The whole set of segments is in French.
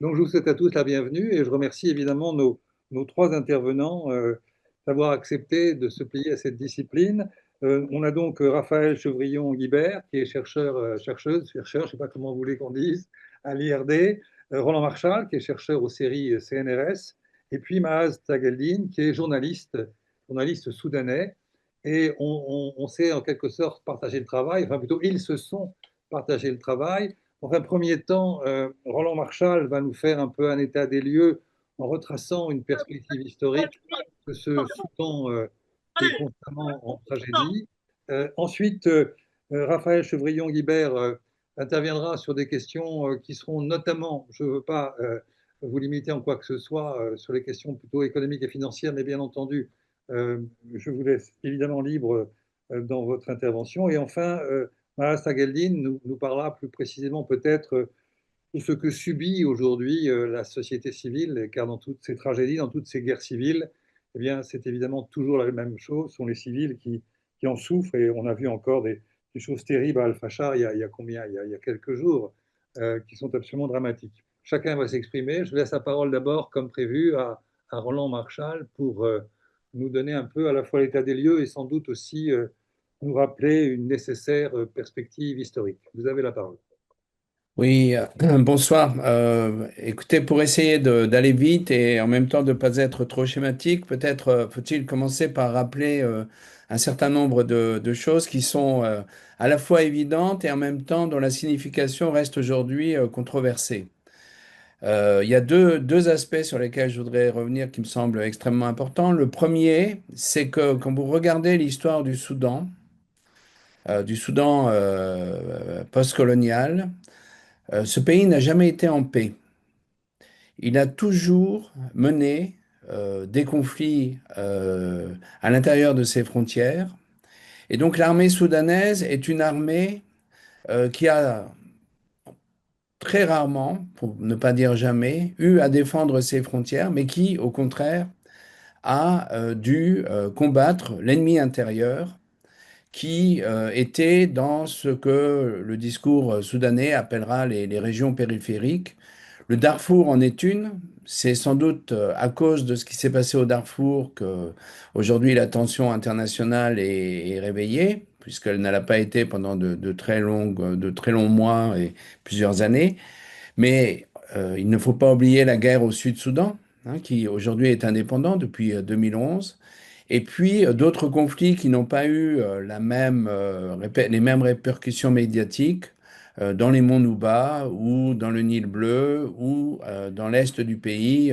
Donc, je vous souhaite à tous la bienvenue et je remercie évidemment nos trois intervenants d'avoir accepté de se plier à cette discipline. On a donc Raphaël Chevrillon-Guibert, qui est chercheur, je ne sais pas comment vous voulez qu'on dise, à l'IRD, Roland Marchal, qui est chercheur aux séries CNRS, et puis Maaz Tageldine, qui est journaliste soudanais. Et on s'est en quelque sorte partagé le travail, enfin plutôt ils se sont partagé le travail. Dans un premier temps, Roland Marchal va nous faire un peu un état des lieux en retraçant une perspective historique de ce Soudan qui est constamment en tragédie. Ensuite, Raphaël Chevrillon-Guibert interviendra sur des questions qui seront notamment, je ne veux pas vous limiter en quoi que ce soit, sur les questions plutôt économiques et financières, mais bien entendu, euh, je vous laisse évidemment libre dans votre intervention. Et enfin, Maras Tageldine nous parlera plus précisément peut-être de ce que subit aujourd'hui la société civile, car dans toutes ces tragédies, dans toutes ces guerres civiles, eh bien, c'est évidemment toujours la même chose, ce sont les civils qui en souffrent, et on a vu encore des choses terribles à Al-Fashar il y a combien? Il y a quelques jours, qui sont absolument dramatiques. Chacun va s'exprimer. Je laisse la parole d'abord, comme prévu, à Roland Marchal pour nous donner un peu à la fois l'état des lieux et sans doute aussi nous rappeler une nécessaire perspective historique. Vous avez la parole. Oui, bonsoir. Écoutez, pour essayer d'aller vite et en même temps de ne pas être trop schématique, peut-être faut-il commencer par rappeler un certain nombre de choses qui sont à la fois évidentes et en même temps dont la signification reste aujourd'hui controversée. Il y a deux aspects sur lesquels je voudrais revenir qui me semblent extrêmement importants. Le premier, c'est que quand vous regardez l'histoire du Soudan post-colonial, ce pays n'a jamais été en paix. Il a toujours mené des conflits à l'intérieur de ses frontières. Et donc l'armée soudanaise est une armée qui a très rarement, pour ne pas dire jamais, eu à défendre ses frontières, mais qui, au contraire, a dû combattre l'ennemi intérieur qui était dans ce que le discours soudanais appellera les régions périphériques. Le Darfour en est une. C'est sans doute à cause de ce qui s'est passé au Darfour que aujourd'hui la tension internationale est réveillée, puisqu'elle n'a pas été pendant de très longs mois et plusieurs années. Mais il ne faut pas oublier la guerre au Sud-Soudan, hein, qui aujourd'hui est indépendant depuis 2011. Et puis d'autres conflits qui n'ont pas eu les mêmes répercussions médiatiques dans les monts Nouba ou dans le Nil bleu ou dans l'est du pays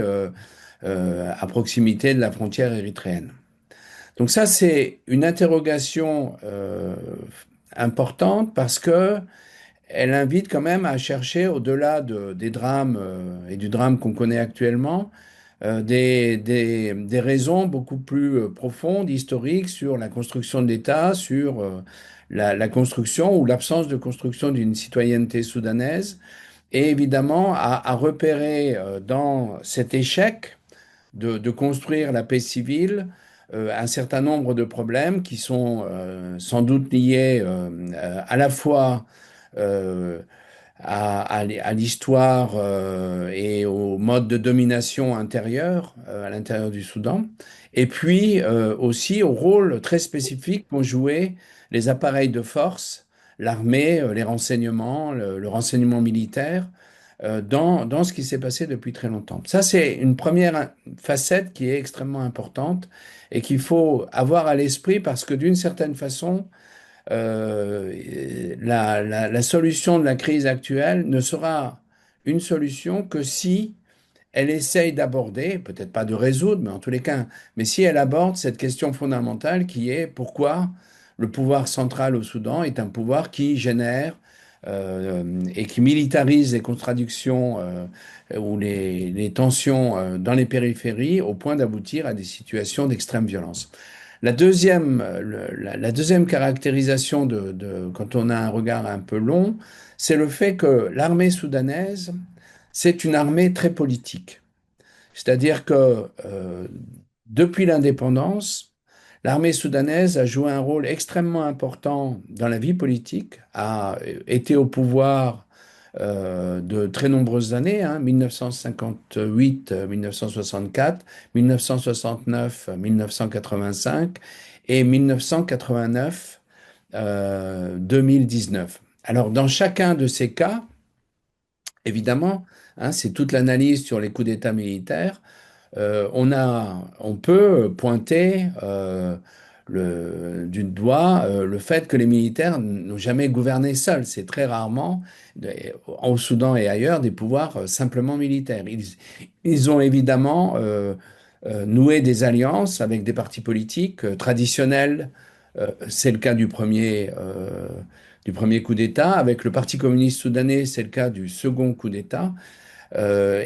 à proximité de la frontière érythréenne. Donc ça, c'est une interrogation importante parce que elle invite quand même à chercher au-delà des drames et du drame qu'on connaît actuellement, des raisons beaucoup plus profondes, historiques, sur la construction de l'État, sur la construction ou l'absence de construction d'une citoyenneté soudanaise, et évidemment à repérer dans cet échec de construire la paix civile un certain nombre de problèmes qui sont sans doute liés à la fois euh, à l'histoire et au mode de domination intérieur à l'intérieur du Soudan, et puis aussi au rôle très spécifique qu'ont joué les appareils de force, l'armée, les renseignements, le renseignement militaire, dans ce qui s'est passé depuis très longtemps. Ça, c'est une première facette qui est extrêmement importante et qu'il faut avoir à l'esprit parce que d'une certaine façon, la solution de la crise actuelle ne sera une solution que si elle essaye d'aborder, peut-être pas de résoudre, mais en tous les cas, mais si elle aborde cette question fondamentale qui est pourquoi le pouvoir central au Soudan est un pouvoir qui génère et qui militarise les contradictions ou les tensions dans les périphéries au point d'aboutir à des situations d'extrême violence. La deuxième caractérisation quand on a un regard un peu long, c'est le fait que l'armée soudanaise, c'est une armée très politique. C'est-à-dire que depuis l'indépendance, l'armée soudanaise a joué un rôle extrêmement important dans la vie politique, a été au pouvoir de très nombreuses années, hein, 1958, 1964, 1969, 1985 et 1989, 2019. Alors, dans chacun de ces cas, évidemment, hein, c'est toute l'analyse sur les coups d'État militaires. On peut pointer du doigt le fait que les militaires n'ont jamais gouverné seuls. C'est très rarement, au Soudan et ailleurs, des pouvoirs simplement militaires. Ils ont évidemment noué des alliances avec des partis politiques traditionnels. C'est le cas du premier coup d'État. Avec le Parti communiste soudanais, c'est le cas du second coup d'État.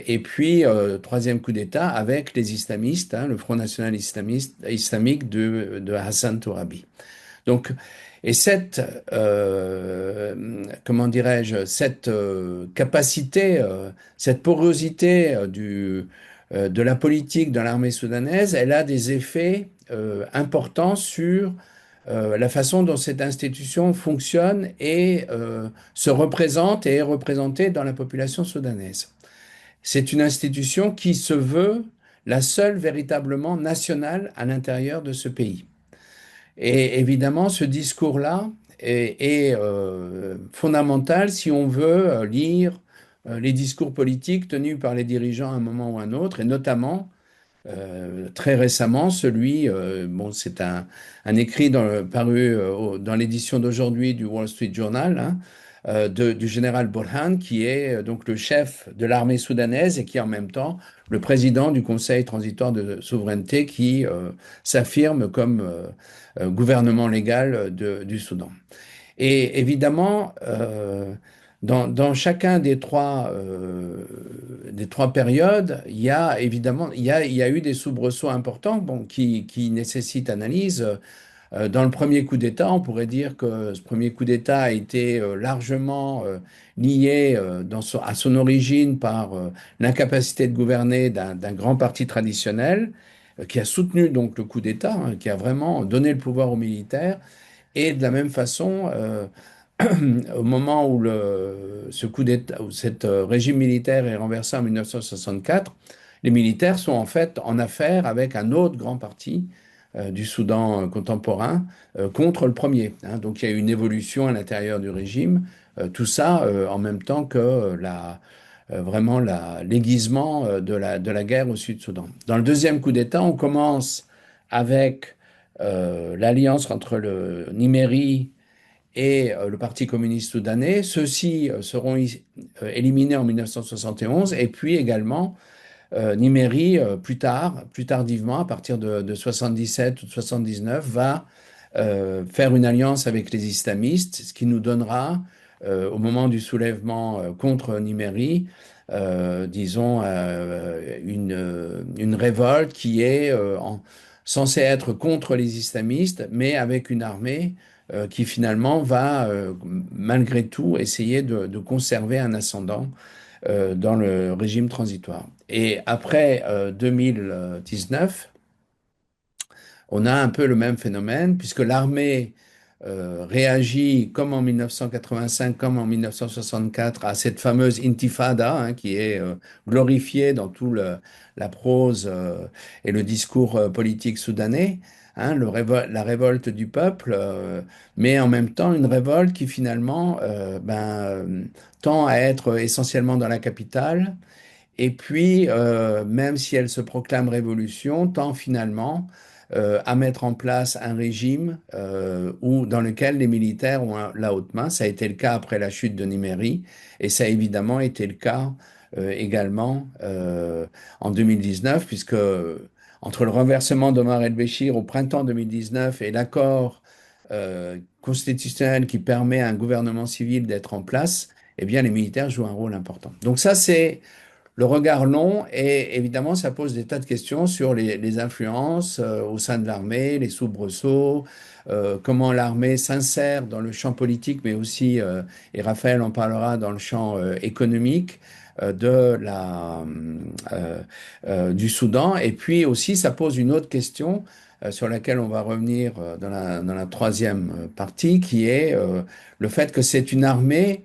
Et puis, troisième coup d'État avec les islamistes, hein, le Front national islamique de Hassan Tourabi. Donc, et comment dirais-je, cette capacité, cette porosité de la politique de l'armée soudanaise, elle a des effets importants sur la façon dont cette institution fonctionne et se représente et est représentée dans la population soudanaise. C'est une institution qui se veut la seule véritablement nationale à l'intérieur de ce pays. Et évidemment, ce discours-là est fondamental si on veut lire les discours politiques tenus par les dirigeants à un moment ou à un autre, et notamment très récemment, bon, c'est un écrit paru dans l'édition d'aujourd'hui du Wall Street Journal, hein, du général Burhan, qui est donc le chef de l'armée soudanaise et qui est en même temps le président du Conseil transitoire de souveraineté qui s'affirme comme gouvernement légal du Soudan. Et évidemment, dans chacun des trois périodes, il y a évidemment il y a eu des soubresauts importants bon, qui nécessitent analyse. Dans le premier coup d'État, on pourrait dire que ce premier coup d'État a été largement lié à son origine par l'incapacité de gouverner d'un grand parti traditionnel qui a soutenu donc le coup d'État, hein, qui a vraiment donné le pouvoir aux militaires. Et de la même façon, au moment où ce coup d'État, où cet régime militaire est renversé en 1964, les militaires sont en fait en affaire avec un autre grand parti du Soudan contemporain contre le premier, hein. Donc il y a eu une évolution à l'intérieur du régime, tout ça en même temps que vraiment l'aiguisement de la guerre au Sud-Soudan. Dans le deuxième coup d'État, on commence avec l'alliance entre le Niméri et le Parti communiste soudanais. Ceux-ci seront éliminés en 1971 et puis également Niméri, plus tardivement, à partir de 77 ou de 79, va faire une alliance avec les islamistes, ce qui nous donnera, au moment du soulèvement contre Niméri, disons, une révolte qui est censée être contre les islamistes, mais avec une armée qui finalement va, malgré tout, essayer de conserver un ascendant dans le régime transitoire. Et après 2019, on a un peu le même phénomène, puisque l'armée réagit comme en 1985, comme en 1964 à cette fameuse intifada, hein, qui est glorifiée dans la prose et le discours politique soudanais, hein, la révolte du peuple, mais en même temps une révolte qui finalement tend à être essentiellement dans la capitale, et puis même si elle se proclame révolution, tend finalement à mettre en place un régime dans lequel les militaires ont la haute main. Ça a été le cas après la chute de Niméri et ça a évidemment été le cas également en 2019, puisque entre le renversement d'Omar el-Béchir au printemps 2019 et l'accord constitutionnel qui permet à un gouvernement civil d'être en place, eh bien les militaires jouent un rôle important. Donc ça, c'est le regard long et évidemment, ça pose des tas de questions sur les influences au sein de l'armée, les soubresauts, comment l'armée s'insère dans le champ politique, mais aussi, et Raphaël en parlera, dans le champ économique du Soudan. Et puis aussi, ça pose une autre question sur laquelle on va revenir dans la troisième partie, qui est le fait que c'est une armée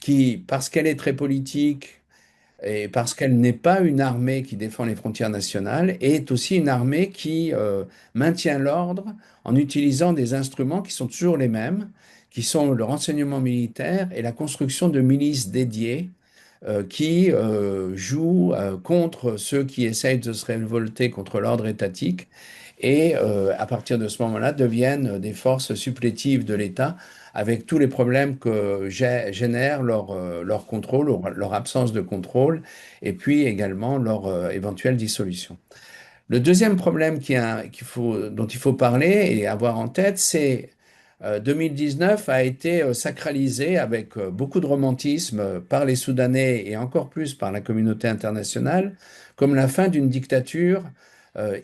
qui, parce qu'elle est très politique et parce qu'elle n'est pas une armée qui défend les frontières nationales, est aussi une armée qui maintient l'ordre en utilisant des instruments qui sont toujours les mêmes, qui sont le renseignement militaire et la construction de milices dédiées qui jouent contre ceux qui essayent de se révolter contre l'ordre étatique et à partir de ce moment-là deviennent des forces supplétives de l'État avec tous les problèmes que génère leur contrôle, leur absence de contrôle et puis également leur éventuelle dissolution. Le deuxième problème dont il faut parler et avoir en tête, c'est 2019 a été sacralisé avec beaucoup de romantisme par les Soudanais et encore plus par la communauté internationale comme la fin d'une dictature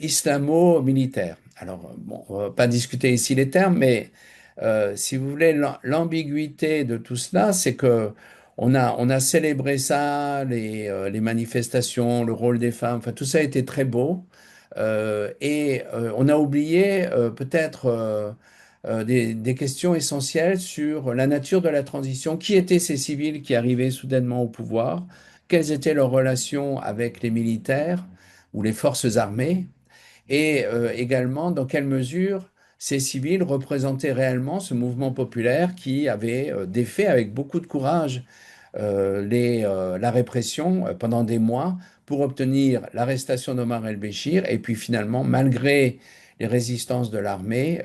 islamo-militaire. Alors, bon, on ne va pas discuter ici les termes, mais si vous voulez, l'ambiguïté de tout cela, c'est que on a célébré ça, les manifestations, le rôle des femmes, enfin tout ça a été très beau. On a oublié peut-être des questions essentielles sur la nature de la transition. Qui étaient ces civils qui arrivaient soudainement au pouvoir? Quelles étaient leurs relations avec les militaires ou les forces armées? Et également, dans quelle mesure ces civils représentaient réellement ce mouvement populaire qui avait défait avec beaucoup de courage la répression pendant des mois pour obtenir l'arrestation d'Omar el-Béchir et puis finalement, malgré les résistances de l'armée,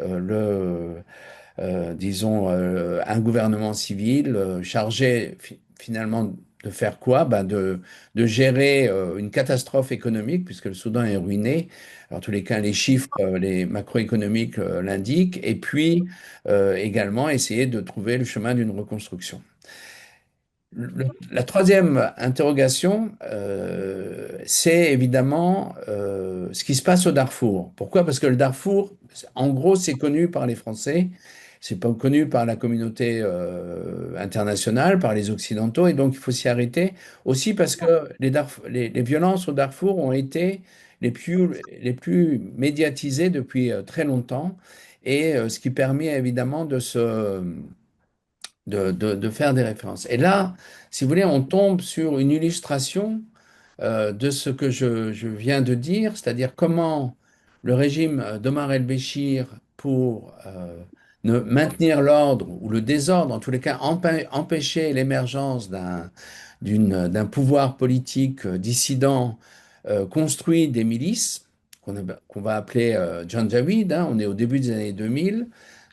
disons, un gouvernement civil chargé finalement de faire quoi? Ben de gérer une catastrophe économique, puisque le Soudan est ruiné. En tous les cas, les chiffres, les macroéconomiques l'indiquent, et puis également essayer de trouver le chemin d'une reconstruction. La troisième interrogation, c'est évidemment ce qui se passe au Darfour. Pourquoi? Parce que le Darfour, en gros, c'est connu par les Français, c'est pas connu par la communauté internationale, par les Occidentaux, et donc il faut s'y arrêter. Aussi parce que les violences au Darfour ont été les plus médiatisées depuis très longtemps, et ce qui permet évidemment de faire des références. Et là, si vous voulez, on tombe sur une illustration de ce que je viens de dire, c'est-à-dire comment le régime d'Omar el-Béchir, pour maintenir l'ordre ou le désordre, en tous les cas empêcher l'émergence d'un pouvoir politique dissident, construit des milices qu'on va appeler Janjaweed, hein, on est au début des années 2000.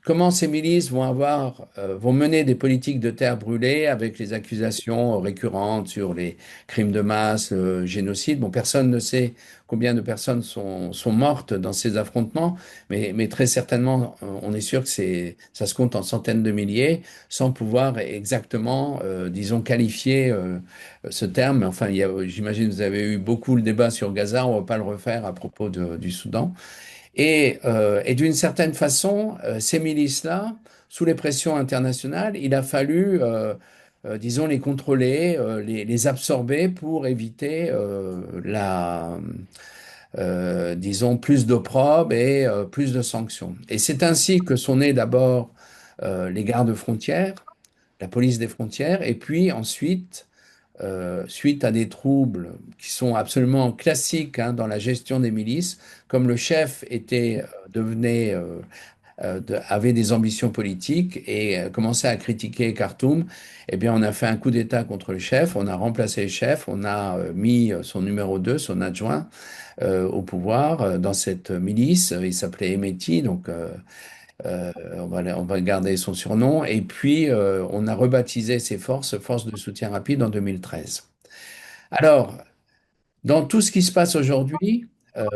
Comment ces milices vont mener des politiques de terre brûlée avec les accusations récurrentes sur les crimes de masse, génocide. Bon, personne ne sait combien de personnes sont mortes dans ces affrontements, mais très certainement, on est sûr que ça se compte en centaines de milliers, sans pouvoir exactement, disons, qualifier ce terme. Mais enfin, j'imagine que vous avez eu beaucoup le débat sur Gaza, on ne va pas le refaire à propos du Soudan. Et d'une certaine façon, ces milices-là, sous les pressions internationales, il a fallu, disons, les contrôler, les absorber pour éviter disons, plus d'opprobre et plus de sanctions. Et c'est ainsi que sont nés d'abord les gardes frontières, la police des frontières, et puis ensuite, suite à des troubles qui sont absolument classiques hein, dans la gestion des milices, comme le chef devenait avait des ambitions politiques et commençait à critiquer Khartoum, eh bien, on a fait un coup d'État contre le chef, on a remplacé le chef, on a mis son numéro 2, son adjoint, au pouvoir dans cette milice. Il s'appelait Emeti, donc on va garder son surnom. Et puis, on a rebaptisé ces forces de soutien rapide en 2013. Alors, dans tout ce qui se passe aujourd'hui,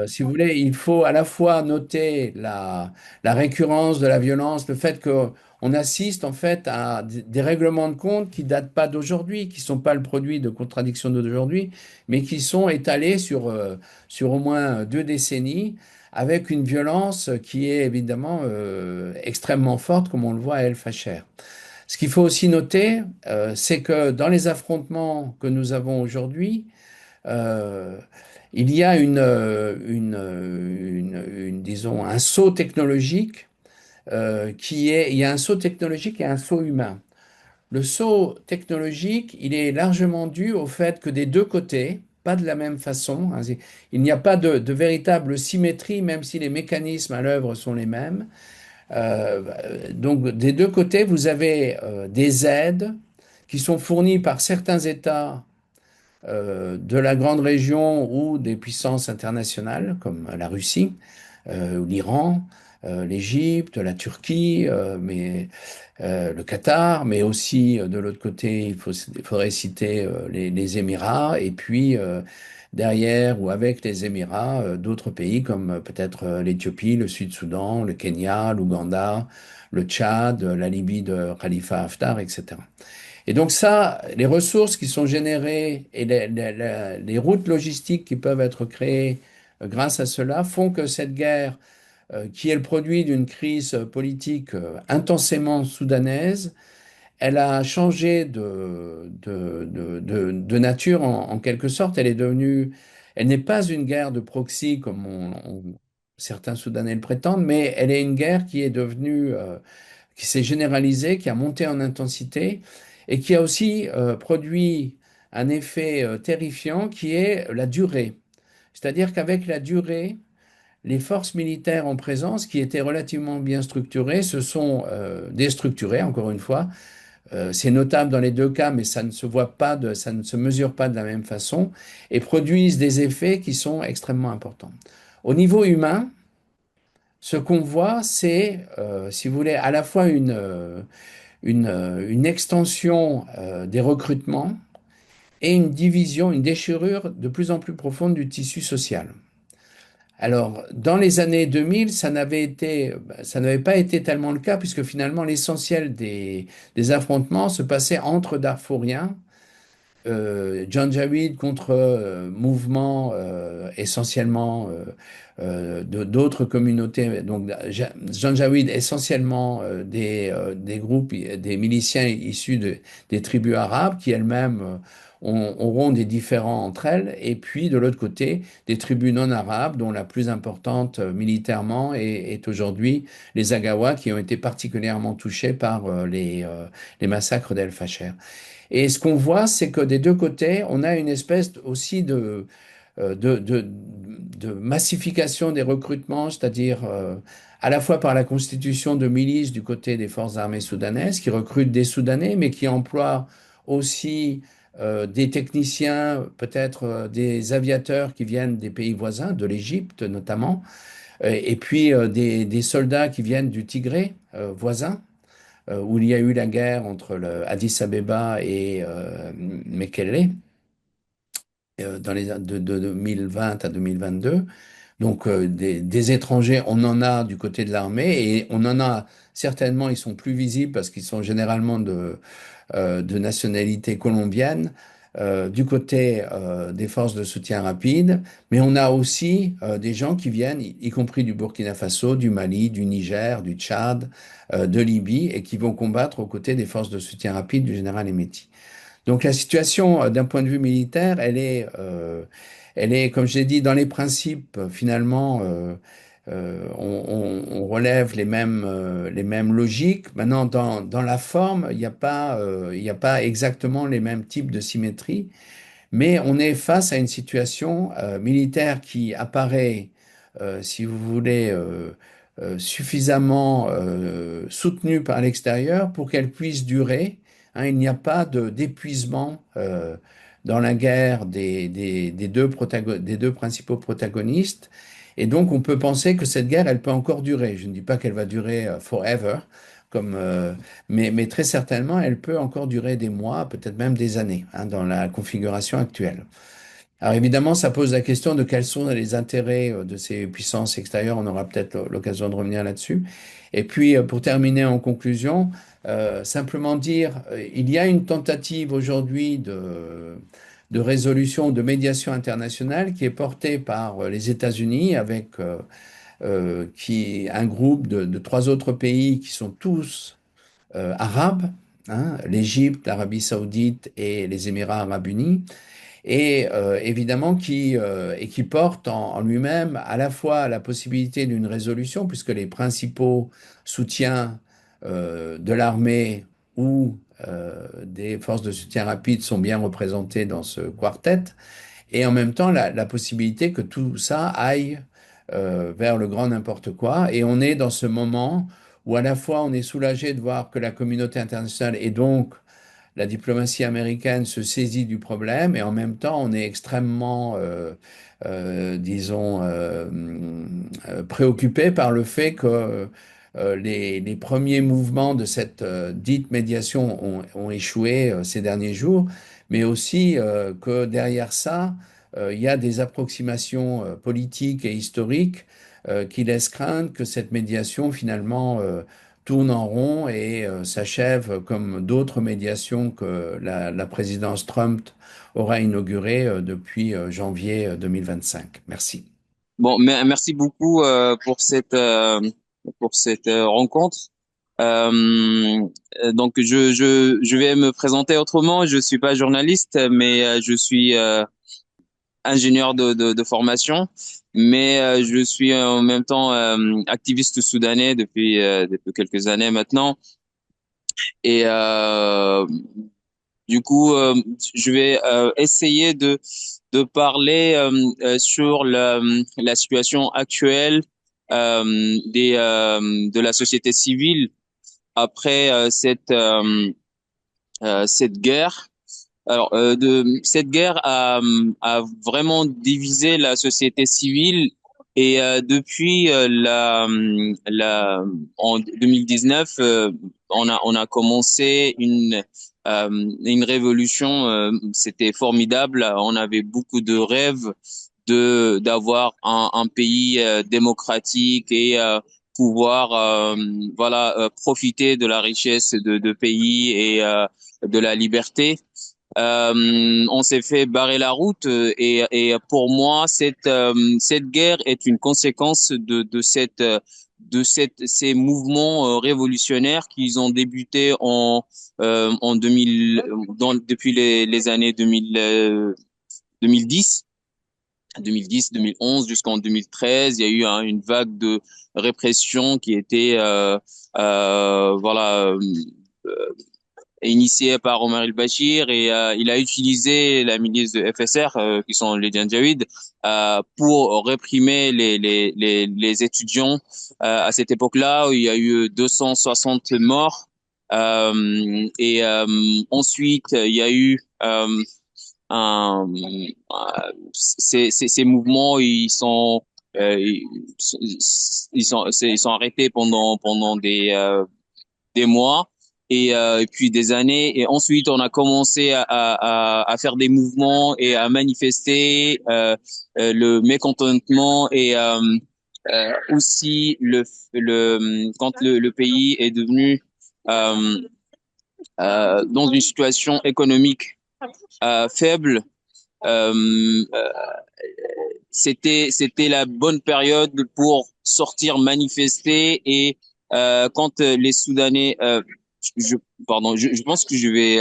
si vous voulez, il faut à la fois noter la récurrence de la violence, le fait qu'on assiste en fait à des règlements de compte qui datent pas d'aujourd'hui, qui sont pas le produit de contradictions d'aujourd'hui, mais qui sont étalés sur au moins 2 décennies, avec une violence qui est évidemment extrêmement forte, comme on le voit à El Fasher. Ce qu'il faut aussi noter, c'est que dans les affrontements que nous avons aujourd'hui, euh, il y a disons, un saut technologique il y a un saut technologique et un saut humain. Le saut technologique, il est largement dû au fait que des deux côtés, pas de la même façon, hein, il n'y a pas de véritable symétrie, même si les mécanismes à l'œuvre sont les mêmes. Donc, des deux côtés, vous avez des aides qui sont fournies par certains États de la grande région ou des puissances internationales, comme la Russie, ou l'Iran, l'Égypte, la Turquie, le Qatar, mais aussi de l'autre côté, il faudrait citer les Émirats, et puis derrière ou avec les Émirats, d'autres pays comme peut-être l'Éthiopie, le Sud-Soudan, le Kenya, l'Ouganda, le Tchad, la Libye de Khalifa Haftar, etc. Et donc ça, les ressources qui sont générées et les routes logistiques qui peuvent être créées grâce à cela font que cette guerre, qui est le produit d'une crise politique intensément soudanaise, elle a changé de nature en quelque sorte. Elle est devenue, elle n'est pas une guerre de proxy comme certains Soudanais le prétendent, mais elle est une guerre qui est devenue qui s'est généralisé, qui a monté en intensité et qui a aussi produit un effet terrifiant qui est la durée. C'est-à-dire qu'avec la durée, les forces militaires en présence, qui étaient relativement bien structurées, se sont déstructurées, encore une fois. C'est notable dans les deux cas, mais ça ne se voit pas, ça ne se mesure pas de la même façon, et produisent des effets qui sont extrêmement importants. Au niveau humain, ce qu'on voit, c'est, si vous voulez, à la fois une extension des recrutements et une division, une déchirure de plus en plus profonde du tissu social. Alors, dans les années 2000, ça n'avait pas été tellement le cas, puisque finalement, l'essentiel des affrontements se passait entre Darfouriens, Janjaweed contre mouvements essentiellement d'autres communautés. Donc Janjaweed essentiellement des groupes, des miliciens issus des tribus arabes qui elles-mêmes auront des différends entre elles. Et puis de l'autre côté, des tribus non arabes dont la plus importante militairement est aujourd'hui les Agawa qui ont été particulièrement touchés par les massacres d'El Fasher. Et ce qu'on voit, c'est que des deux côtés, on a une espèce aussi de massification des recrutements, c'est-à-dire à la fois par la constitution de milices du côté des forces armées soudanaises, qui recrutent des Soudanais, mais qui emploient aussi des techniciens, peut-être des aviateurs qui viennent des pays voisins, de l'Égypte notamment, et puis des soldats qui viennent du Tigré voisin où il y a eu la guerre entre le Addis Abeba et Mekelle dans de 2020 à 2022. Donc des étrangers, on en a du côté de l'armée et on en a certainement, ils sont plus visibles parce qu'ils sont généralement de nationalité colombienne, du côté des forces de soutien rapide, mais on a aussi des gens qui viennent, y compris du Burkina Faso, du Mali, du Niger, du Tchad, de Libye, et qui vont combattre aux côtés des forces de soutien rapide du général Emeti. Donc la situation, d'un point de vue militaire, elle est, comme j'ai dit, dans les principes, finalement, on relève les mêmes logiques. Maintenant, dans la forme, il n'y a pas exactement les mêmes types de symétrie, mais on est face à une situation militaire qui apparaît, si vous voulez, suffisamment soutenue par l'extérieur pour qu'elle puisse durer. Hein, il n'y a pas d'épuisement dans la guerre des deux principaux protagonistes. Et donc, on peut penser que cette guerre, elle peut encore durer. Je ne dis pas qu'elle va durer forever, comme, mais très certainement, elle peut encore durer des mois, peut-être même des années, hein, dans la configuration actuelle. Alors évidemment, ça pose la question de quels sont les intérêts de ces puissances extérieures. On aura peut-être l'occasion de revenir là-dessus. Et puis, pour terminer en conclusion, simplement dire, il y a une tentative aujourd'hui de résolution, de médiation internationale qui est portée par les États-Unis avec un groupe de trois autres pays qui sont tous arabes, hein, l'Égypte, l'Arabie saoudite et les Émirats arabes unis et évidemment et qui porte en lui-même à la fois la possibilité d'une résolution, puisque les principaux soutiens de l'armée ou des forces de soutien rapide sont bien représentées dans ce quartet, et en même temps la possibilité que tout ça aille vers le grand n'importe quoi. Et on est dans ce moment où à la fois on est soulagé de voir que la communauté internationale et donc la diplomatie américaine se saisit du problème, et en même temps on est extrêmement, disons, préoccupé par le fait que les premiers mouvements de cette dite médiation ont échoué ces derniers jours, mais aussi que derrière ça, il y a des approximations politiques et historiques qui laissent craindre que cette médiation finalement tourne en rond et s'achève comme d'autres médiations que la présidence Trump aura inaugurées depuis janvier 2025. Merci. Bon, mais merci beaucoup pour cette rencontre. Donc je vais me présenter autrement. Je suis pas journaliste, mais je suis ingénieur de formation, mais je suis en même temps activiste soudanais depuis quelques années maintenant. Et du coup, je vais essayer de parler sur la situation actuelle de la société civile après cette guerre. Alors, cette guerre a vraiment divisé la société civile, et depuis en 2019, on a commencé une révolution. C'était formidable. On avait beaucoup de rêves d'avoir un pays démocratique et pouvoir profiter de la richesse de pays et de la liberté. On s'est fait barrer la route, et pour moi cette guerre est une conséquence de ces mouvements révolutionnaires qui ont débuté en 2000 depuis les années 2010 2011 jusqu'en 2013. Il y a eu une vague de répression qui était initié par Omar el-Bashir, et il a utilisé la milice de FSR, qui sont les Janjaweed, pour réprimer les étudiants à cette époque-là, où il y a eu 260 morts. Et ensuite, il y a eu ces mouvements, ils sont arrêtés pendant des mois, et puis des années, et ensuite on a commencé à faire des mouvements et à manifester le mécontentement, et aussi quand le pays est devenu dans une situation économique faible. euh, euh, c'était la bonne période pour sortir manifester, et quand les Soudanais je je pense que je vais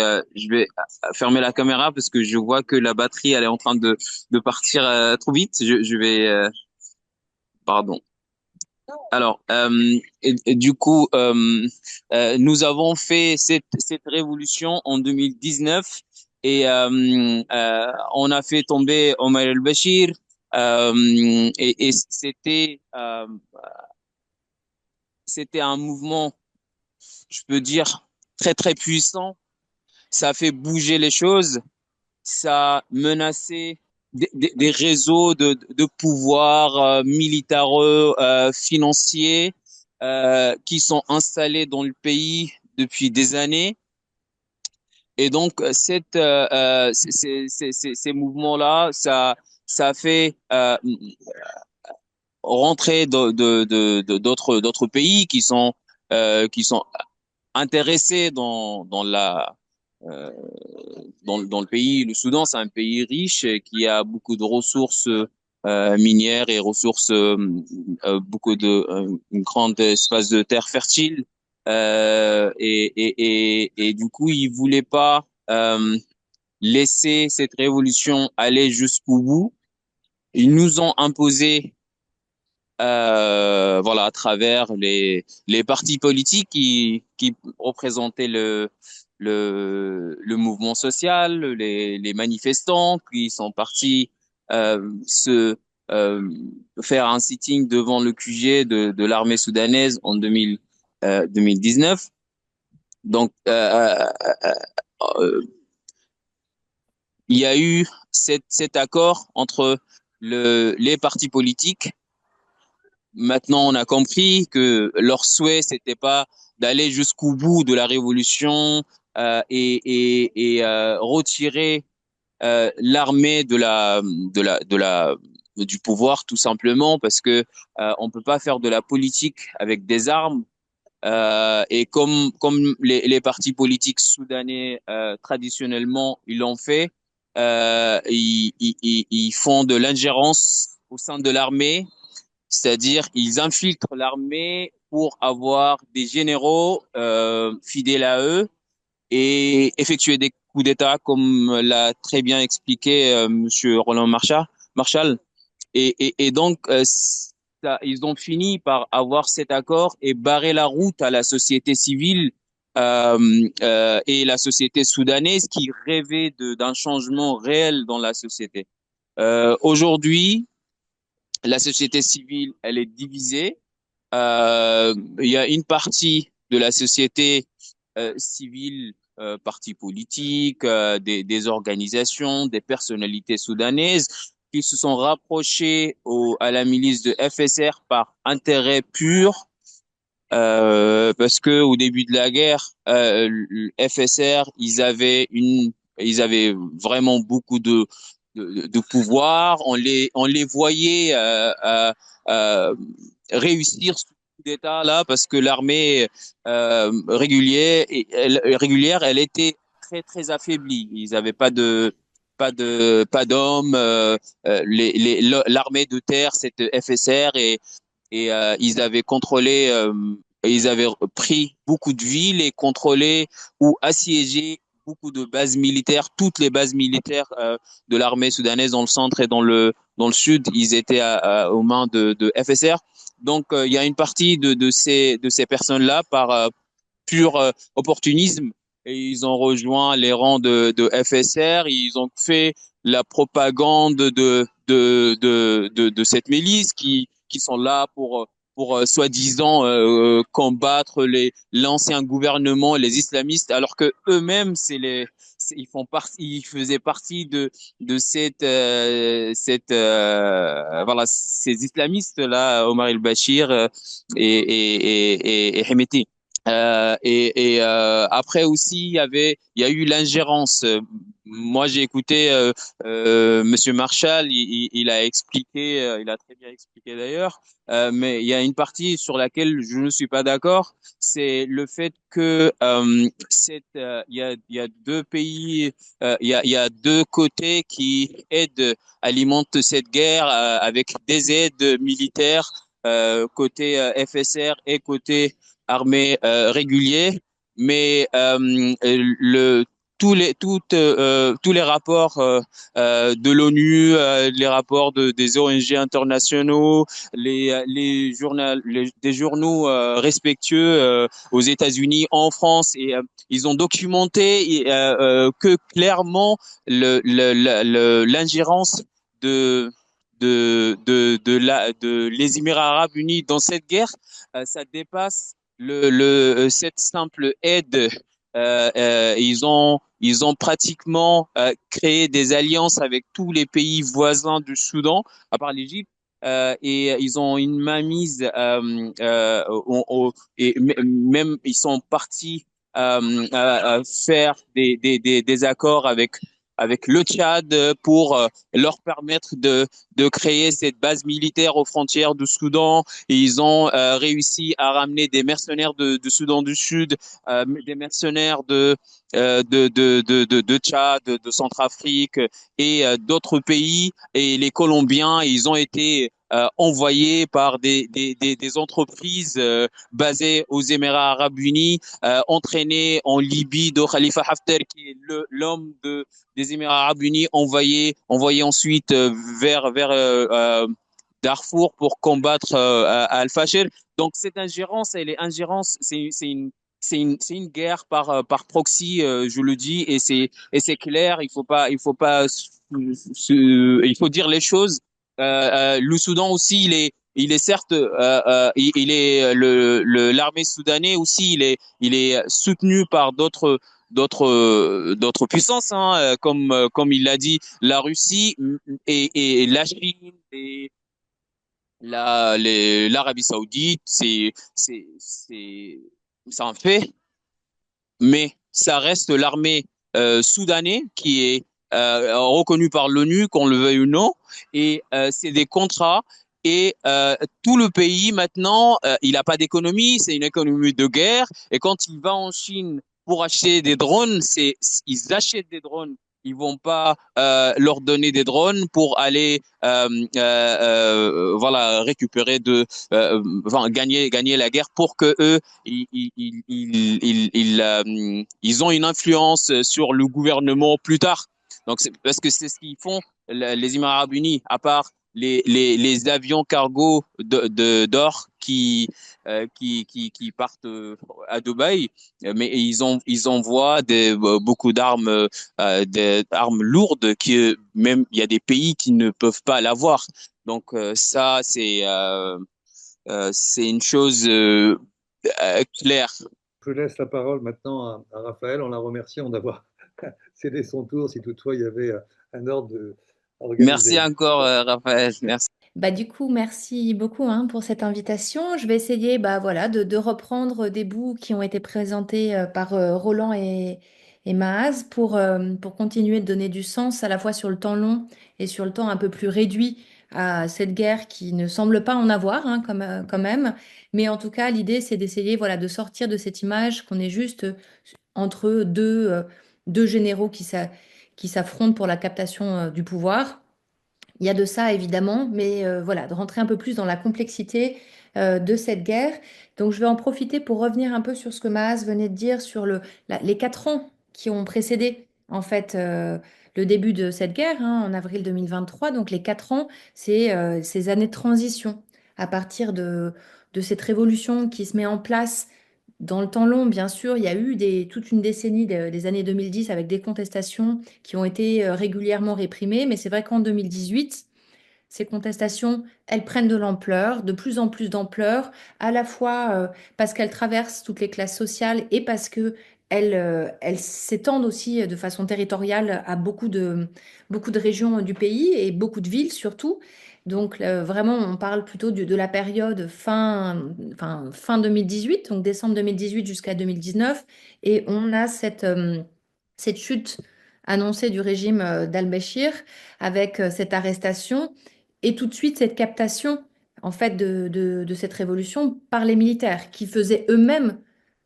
fermer la caméra parce que je vois que la batterie elle est en train de partir trop vite. Je vais pardon. Alors et du coup nous avons fait cette révolution en 2019, et on a fait tomber Omar el-Bashir, et c'était un mouvement, je peux dire, très très puissant. Ça a fait bouger les choses, ça a menacé des réseaux de pouvoir militaires, financiers, qui sont installés dans le pays depuis des années. Et donc ces mouvements-là, ça a fait rentrer d'autres pays qui sont intéressés euh, dans le pays. Le Soudan, c'est un pays riche qui a beaucoup de ressources minières et ressources, une grande espace de terre fertile. Et du coup, ils voulaient pas laisser cette révolution aller jusqu'au bout. Ils nous ont imposé, à travers les partis politiques qui représentaient le mouvement social, les manifestants qui sont partis se faire un sitting devant le QG de l'armée soudanaise en 2019. Donc, il y a eu cet accord entre les partis politiques. Maintenant, on a compris que leur souhait, c'était pas d'aller jusqu'au bout de la révolution et retirer l'armée du pouvoir, tout simplement, parce que on peut pas faire de la politique avec des armes. Et comme les partis politiques soudanais traditionnellement ils l'ont fait, ils font de l'ingérence au sein de l'armée, c'est-à-dire ils infiltrent l'armée pour avoir des généraux fidèles à eux et effectuer des coups d'État, comme l'a très bien expliqué Monsieur Roland Marshall. Et donc, ils ont fini par avoir cet accord et barrer la route à la société civile et la société soudanaise qui rêvait d'un changement réel dans la société. Aujourd'hui, la société civile, elle est divisée. Il y a une partie de la société civile, partis politiques, des organisations, des personnalités soudanaises qui se sont rapprochés à la milice de FSR par intérêt pur, parce que au début de la guerre, le FSR, ils avaient vraiment beaucoup de pouvoir. On les voyait réussir ce coup d'État là parce que l'armée régulière, elle était très affaiblie. Ils avaient pas d'hommes. L'armée de terre, c'était FSR et ils avaient pris beaucoup de villes et contrôlé ou assiégé beaucoup de bases militaires. Toutes les bases militaires de l'armée soudanaise dans le centre et dans le sud, ils étaient aux mains de FSR. Donc il y a une partie de ces personnes-là par pur opportunisme, et ils ont rejoint les rangs de FSR. Ils ont fait la propagande de cette milice qui sont là pour soi-disant combattre l'ancien gouvernement, les islamistes, alors que eux-mêmes ils faisaient partie de voilà, ces islamistes là, Omar el-Bashir et Hemeti. Après aussi, il y a eu l'ingérence. Moi, j'ai écouté Monsieur Marshall, il a expliqué, il a très bien expliqué d'ailleurs, mais il y a une partie sur laquelle je ne suis pas d'accord, c'est le fait que il y a deux pays, il y a deux côtés qui alimentent cette guerre avec des aides militaires côté FSR et côté armée régulier, mais tous les rapports de l'ONU, les rapports des ONG internationaux, des journaux respectueux aux États-Unis, en France, et ils ont documenté que clairement l'ingérence de les Émirats arabes unis dans cette guerre, ça dépasse cette simple aide. Ils ont pratiquement créé des alliances avec tous les pays voisins du Soudan, à part l'Égypte, et ils ont une mainmise et même ils sont partis à faire des accords avec le Tchad pour leur permettre de créer cette base militaire aux frontières du Soudan. Et ils ont réussi à ramener des mercenaires de Soudan du Sud, des mercenaires de Tchad, de Centrafrique et d'autres pays. Et les Colombiens, ils ont été envoyés par des entreprises basées aux Émirats arabes unis, entraînés en Libye de Khalifa Haftar, qui est l'homme des Émirats arabes unis, envoyé ensuite vers Darfour pour combattre Al-Fashir. Donc cette ingérence, c'est c'est une guerre par proxy, je le dis, et c'est clair. Il faut pas, il faut dire les choses. Le Soudan aussi, il est certes, il est l'armée soudanaise aussi, il est soutenu par d'autres puissances, hein, comme il l'a dit, la Russie et la Chine et l'Arabie Saoudite, c'est un fait, mais ça reste l'armée soudanaise qui est reconnue par l'ONU, qu'on le veuille ou non, et c'est des contrats. Et tout le pays maintenant, il n'a pas d'économie, c'est une économie de guerre. Et quand il va en Chine pour acheter des drones, ils achètent des drones. Ils vont pas leur donner des drones pour aller voilà, récupérer enfin, gagner la guerre pour que eux ils ont une influence sur le gouvernement plus tard. Donc, parce que c'est ce qu'ils font, les Émirats arabes unis, à part les avions cargo d'or qui partent à Dubaï, mais ils envoient beaucoup d'armes, des armes lourdes que même il y a des pays qui ne peuvent pas l'avoir. Donc ça, c'est une chose claire. Je laisse la parole maintenant à Raphaël en la remerciant d'avoir cédé son tour, si toutefois il y avait un ordre à Merci organiser. encore, Raphaël. Merci. Bah, du coup, merci beaucoup hein, pour cette invitation. Je vais essayer bah, voilà, de reprendre des bouts qui ont été présentés par Roland et Maaz pour continuer de donner du sens à la fois sur le temps long et sur le temps un peu plus réduit à cette guerre qui ne semble pas en avoir hein, quand même. Mais en tout cas, l'idée, c'est d'essayer voilà, de sortir de cette image qu'on est juste entre deux généraux qui s'affrontent pour la captation du pouvoir. Il y a de ça évidemment, mais voilà, de rentrer un peu plus dans la complexité de cette guerre. Donc je vais en profiter pour revenir un peu sur ce que Maas venait de dire sur les 4 ans qui ont précédé en fait le début de cette guerre hein, en avril 2023. Donc les 4 ans, c'est ces années de transition à partir de cette révolution qui se met en place. Dans le temps long, bien sûr, il y a eu toute une décennie des années 2010 avec des contestations qui ont été régulièrement réprimées, mais c'est vrai qu'en 2018, ces contestations, elles prennent de l'ampleur, de plus en plus d'ampleur, à la fois parce qu'elles traversent toutes les classes sociales et parce que elles s'étendent aussi de façon territoriale à beaucoup de régions du pays et beaucoup de villes surtout. Donc vraiment, on parle plutôt de la période fin 2018, donc décembre 2018 jusqu'à 2019, et on a cette chute annoncée du régime d'Al-Béchir avec cette arrestation et tout de suite cette captation en fait de cette révolution par les militaires qui faisaient eux-mêmes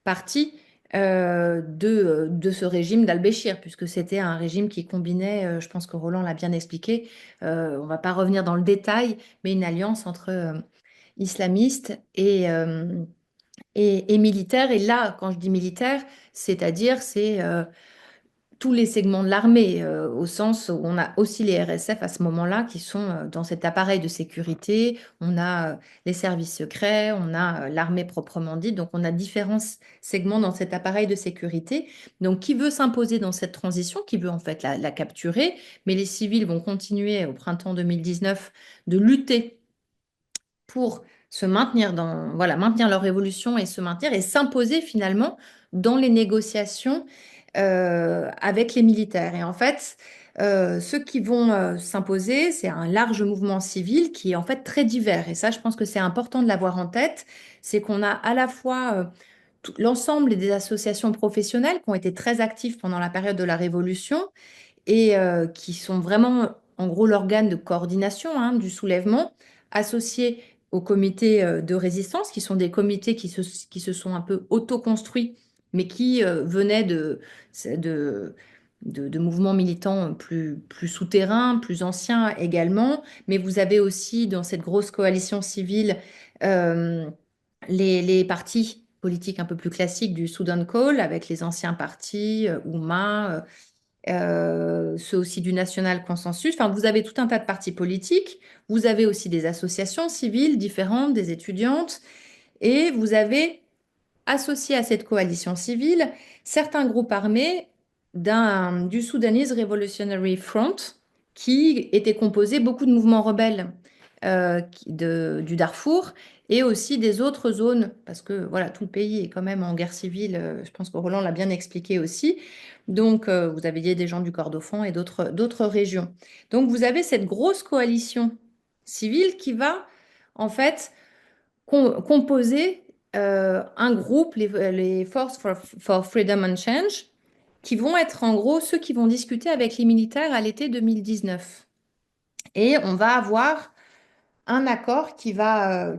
partie de ce régime d'Al-Béchir, puisque c'était un régime qui combinait, je pense que Roland l'a bien expliqué, on ne va pas revenir dans le détail, mais une alliance entre islamistes et militaires. Et là, quand je dis militaire, c'est-à-dire c'est tous les segments de l'armée, au sens où on a aussi les RSF à ce moment-là qui sont dans cet appareil de sécurité. On a les services secrets, on a l'armée proprement dite. Donc, on a différents segments dans cet appareil de sécurité. Donc, qui veut s'imposer dans cette transition, qui veut en fait la capturer, mais les civils vont continuer au printemps 2019 de lutter pour se maintenir voilà, maintenir leur révolution et se maintenir et s'imposer finalement dans les négociations avec les militaires. Et en fait, ceux qui vont s'imposer, c'est un large mouvement civil qui est en fait très divers. Et ça, je pense que c'est important de l'avoir en tête. C'est qu'on a à la fois l'ensemble des associations professionnelles qui ont été très actives pendant la période de la Révolution et qui sont vraiment, en gros, l'organe de coordination hein, du soulèvement, associés aux comités de résistance, qui sont des comités qui se sont un peu auto-construits, mais qui venaient de mouvements militants plus souterrains, plus anciens également. Mais vous avez aussi, dans cette grosse coalition civile, euh, les partis politiques un peu plus classiques du Sudan Call, avec les anciens partis, Ouma, ceux aussi du National Consensus. Enfin, vous avez tout un tas de partis politiques, vous avez aussi des associations civiles différentes, des étudiantes, et vous avez associés à cette coalition civile certains groupes armés du Sudanese Revolutionary Front, qui était composé beaucoup de mouvements rebelles du Darfour et aussi des autres zones, parce que voilà, tout le pays est quand même en guerre civile, je pense que Roland l'a bien expliqué aussi. Donc, vous aviez des gens du Kordofan et d'autres régions. Donc, vous avez cette grosse coalition civile qui va, en fait, composer un groupe, les Forces for Freedom and Change, qui vont être en gros ceux qui vont discuter avec les militaires à l'été 2019. Et on va avoir un accord qui va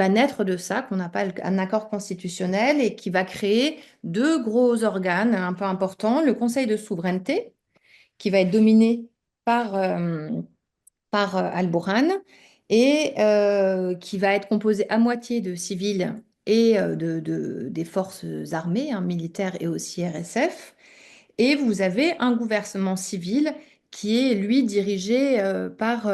naître de ça, qu'on appelle un accord constitutionnel et qui va créer deux gros organes un peu importants. Le Conseil de souveraineté, qui va être dominé par Al-Bourhan et qui va être composé à moitié de civils et des forces armées, hein, militaires et aussi RSF. Et vous avez un gouvernement civil qui est, lui, dirigé par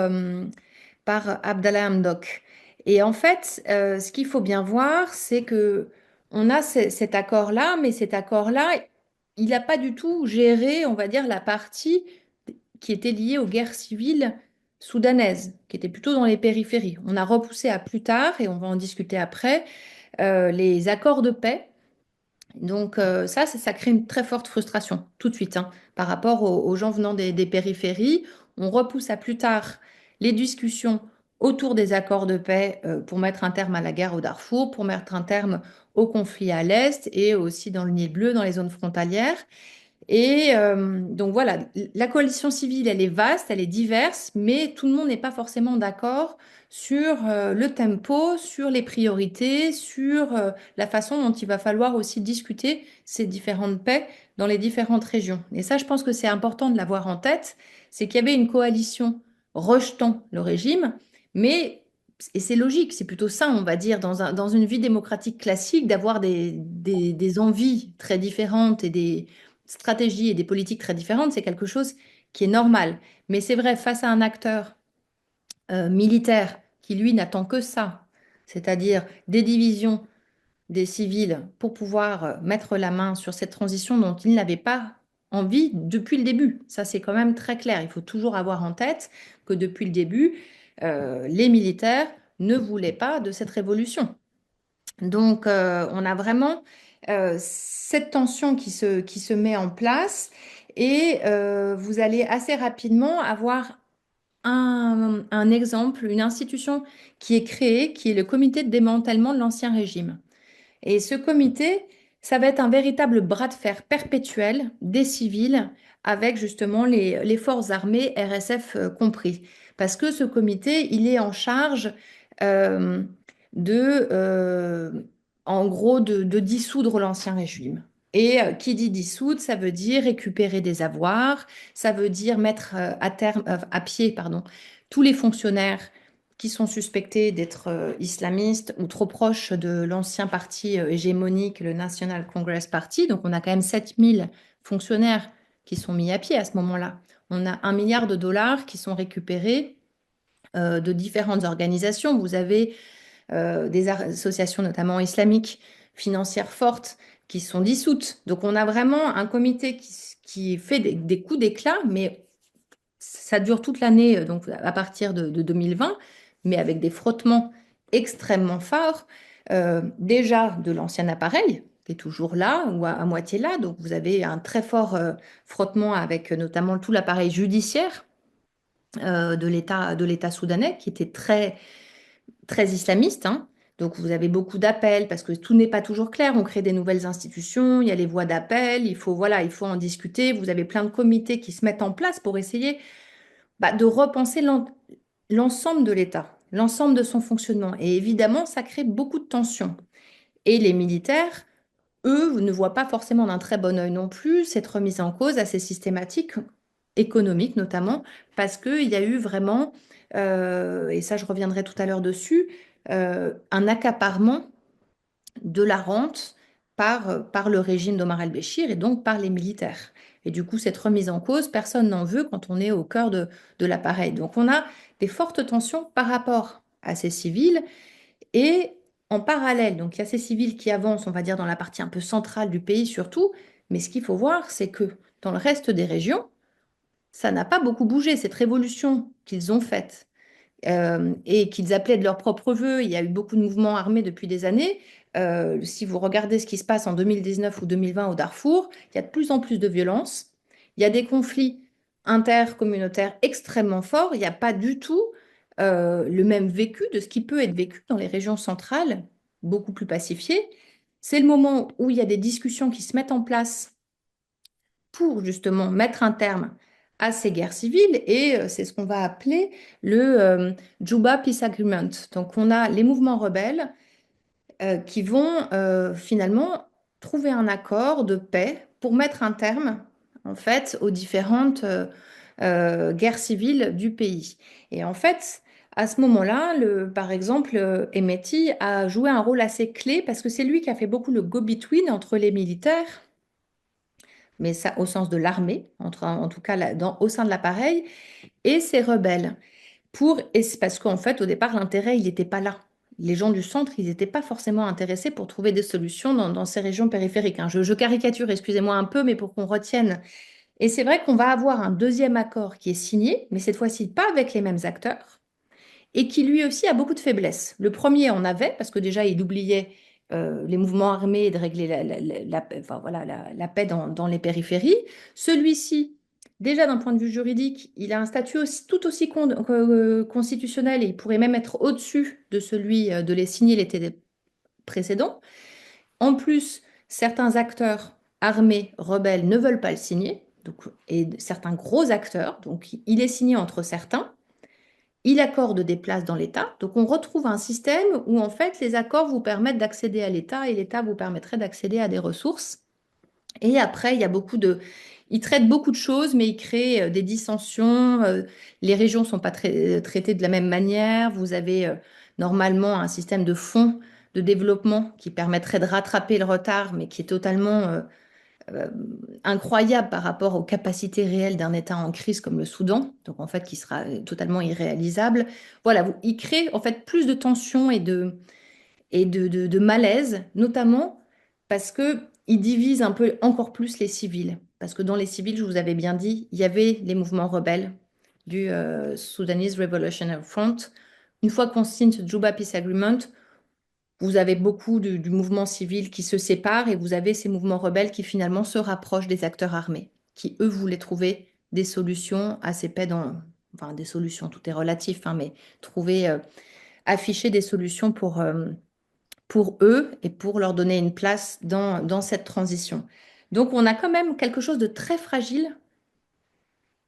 Abdallah Hamdok. Et en fait, ce qu'il faut bien voir, c'est que on a cet accord-là, mais cet accord-là, il n'a pas du tout géré, on va dire, la partie qui était liée aux guerres civiles soudanaises, qui était plutôt dans les périphéries. On a repoussé à plus tard, et on va en discuter après, les accords de paix. Donc ça crée une très forte frustration tout de suite, hein, par rapport aux gens venant des périphéries. On repousse à plus tard les discussions autour des accords de paix pour mettre un terme à la guerre au Darfour, pour mettre un terme au conflit à l'Est et aussi dans le Nil bleu, dans les zones frontalières. Et donc voilà, la coalition civile, elle est vaste, elle est diverse, mais tout le monde n'est pas forcément d'accord sur le tempo, sur les priorités, sur la façon dont il va falloir aussi discuter ces différentes paix dans les différentes régions. Et ça, je pense que c'est important de l'avoir en tête, c'est qu'il y avait une coalition rejetant le régime, mais, et c'est logique, c'est plutôt ça, on va dire, dans une vie démocratique classique, d'avoir des envies très différentes et des stratégies et des politiques très différentes, c'est quelque chose qui est normal. Mais c'est vrai, face à un acteur militaire qui, lui, n'attend que ça, c'est-à-dire des divisions des civils pour pouvoir mettre la main sur cette transition dont il n'avait pas envie depuis le début. Ça, c'est quand même très clair. Il faut toujours avoir en tête que depuis le début, les militaires ne voulaient pas de cette révolution. Donc, on a vraiment cette tension qui se met en place et vous allez assez rapidement avoir un exemple, une institution qui est créée, qui est le comité de démantèlement de l'Ancien Régime. Et ce comité, ça va être un véritable bras de fer perpétuel des civils avec justement les forces armées, RSF compris. Parce que ce comité, il est en charge euh, de, euh, en gros, de dissoudre l'ancien régime. Et qui dit dissoudre, ça veut dire récupérer des avoirs, ça veut dire mettre à pied, pardon, tous les fonctionnaires qui sont suspectés d'être islamistes ou trop proches de l'ancien parti hégémonique, le National Congress Party. Donc on a quand même 7000 fonctionnaires qui sont mis à pied à ce moment-là. On a 1 milliard de dollars qui sont récupérés de différentes organisations. Vous avez des associations, notamment islamiques, financières fortes, qui sont dissoutes. Donc on a vraiment un comité qui fait des coups d'éclat, mais ça dure toute l'année, donc à partir de 2020, mais avec des frottements extrêmement forts, déjà de l'ancien appareil, qui est toujours là ou à moitié là. Donc vous avez un très fort frottement avec notamment tout l'appareil judiciaire de l'État soudanais, qui était très islamiste, hein. Donc vous avez beaucoup d'appels parce que tout n'est pas toujours clair. On crée des nouvelles institutions, il y a les voies d'appel, voilà, il faut en discuter. Vous avez plein de comités qui se mettent en place pour essayer de repenser l'ensemble de l'État, l'ensemble de son fonctionnement. Et évidemment, ça crée beaucoup de tensions. Et les militaires, eux, ne voient pas forcément d'un très bon œil non plus cette remise en cause assez systématique, économique notamment, parce qu'il y a eu vraiment, et ça je reviendrai tout à l'heure dessus, un accaparement de la rente par le régime d'Omar el-Béchir et donc par les militaires. Et du coup, cette remise en cause, personne n'en veut quand on est au cœur de l'appareil. Donc on a des fortes tensions par rapport à ces civils et en parallèle, donc il y a ces civils qui avancent, on va dire, dans la partie un peu centrale du pays surtout, mais ce qu'il faut voir, c'est que dans le reste des régions, ça n'a pas beaucoup bougé, cette révolution qu'ils ont faite et qu'ils appelaient de leur propre vœu. Il y a eu beaucoup de mouvements armés depuis des années. Si vous regardez ce qui se passe en 2019 ou 2020 au Darfour, il y a de plus en plus de violence. Il y a des conflits intercommunautaires extrêmement forts. Il n'y a pas du tout le même vécu de ce qui peut être vécu dans les régions centrales, beaucoup plus pacifiées. C'est le moment où il y a des discussions qui se mettent en place pour justement mettre un terme à ces guerres civiles et c'est ce qu'on va appeler le Juba Peace Agreement. Donc on a les mouvements rebelles qui vont finalement trouver un accord de paix pour mettre un terme en fait aux différentes guerres civiles du pays. Et en fait, à ce moment-là, par exemple, Emeti a joué un rôle assez clé parce que c'est lui qui a fait beaucoup le go-between entre les militaires mais ça au sens de l'armée, en tout cas au sein de l'appareil, et ces rebelles. Et c'est parce qu'en fait, au départ, l'intérêt, il n'était pas là. Les gens du centre, ils n'étaient pas forcément intéressés pour trouver des solutions dans ces régions périphériques, hein. Je caricature, excusez-moi un peu, mais pour qu'on retienne. Et c'est vrai qu'on va avoir un deuxième accord qui est signé, mais cette fois-ci pas avec les mêmes acteurs et qui lui aussi a beaucoup de faiblesses. Le premier en avait, parce que déjà il oubliait les mouvements armés et de régler enfin, voilà, la paix dans les périphéries. Celui-ci, déjà d'un point de vue juridique, il a un statut tout aussi constitutionnel et il pourrait même être au-dessus de celui de les signer l'été précédent. En plus, certains acteurs armés, rebelles, ne veulent pas le signer, donc, et certains gros acteurs, donc il est signé entre certains. Il accorde des places dans l'État. Donc, on retrouve un système où, en fait, les accords vous permettent d'accéder à l'État et l'État vous permettrait d'accéder à des ressources. Et après, il y a il traite beaucoup de choses, mais il crée des dissensions. Les régions ne sont pas traitées de la même manière. Vous avez normalement un système de fonds de développement qui permettrait de rattraper le retard, mais qui est totalement euh, incroyable par rapport aux capacités réelles d'un État en crise comme le Soudan, donc en fait qui sera totalement irréalisable. Voilà, il crée en fait plus de tensions et de malaise, notamment parce que il divise un peu encore plus les civils. Parce que dans les civils, je vous avais bien dit, il y avait les mouvements rebelles du Sudanese Revolutionary Front. Une fois qu'on signe ce Juba Peace Agreement, vous avez beaucoup du mouvement civil qui se sépare et vous avez ces mouvements rebelles qui finalement se rapprochent des acteurs armés, qui eux voulaient trouver des solutions à ces paix enfin des solutions, tout est relatif, hein, mais trouver, afficher des solutions pour eux et pour leur donner une place dans cette transition. Donc on a quand même quelque chose de très fragile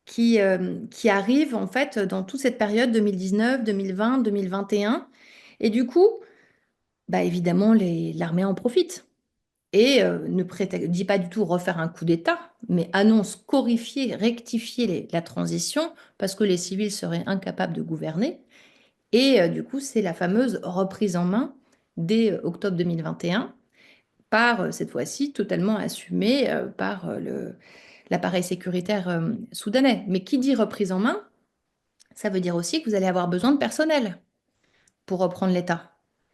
qui arrive en fait dans toute cette période 2019, 2020, 2021. Et du coup, bah évidemment, l'armée en profite et ne dit pas du tout refaire un coup d'État, mais annonce scorifier, rectifier la transition parce que les civils seraient incapables de gouverner. Et du coup, c'est la fameuse reprise en main dès octobre 2021 par, cette fois-ci, totalement assumée par l'appareil sécuritaire soudanais. Mais qui dit reprise en main, ça veut dire aussi que vous allez avoir besoin de personnel pour reprendre l'État.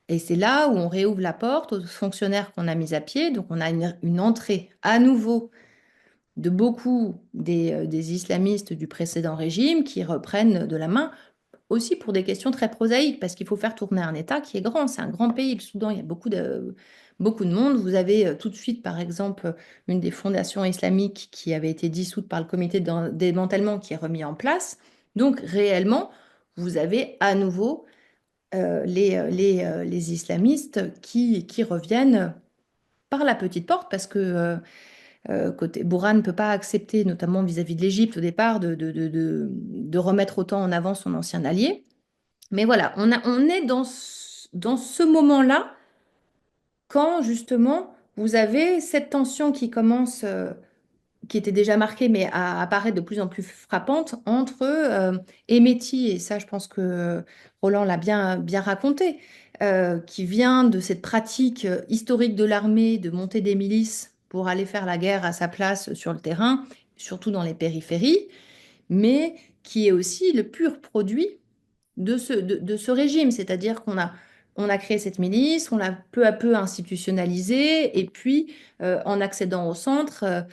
Et c'est là où on réouvre la porte aux fonctionnaires qu'on a mis à pied. Donc on a une entrée à nouveau de beaucoup des islamistes du précédent régime qui reprennent de la main aussi pour des questions très prosaïques, parce qu'il faut faire tourner un État qui est grand. C'est un grand pays, le Soudan, il y a beaucoup de monde. Vous avez tout de suite, par exemple, une des fondations islamiques qui avait été dissoute par le comité de démantèlement qui est remis en place. Donc réellement, vous avez à nouveau les islamistes qui reviennent par la petite porte parce que côté Bourhan ne peut pas accepter, notamment vis-à-vis de l'Égypte au départ, de remettre autant en avant son ancien allié. Mais voilà, on est dans ce moment-là quand justement vous avez cette tension qui commence, qui était déjà marquée, mais à apparaître de plus en plus frappante entre Emeti, et ça je pense que Roland l'a bien raconté, qui vient de cette pratique historique de l'armée de monter des milices pour aller faire la guerre à sa place sur le terrain, surtout dans les périphéries, mais qui est aussi le pur produit de ce régime, c'est-à-dire qu'on a On a créé cette milice, on l'a peu à peu institutionnalisée, et puis en accédant au centre,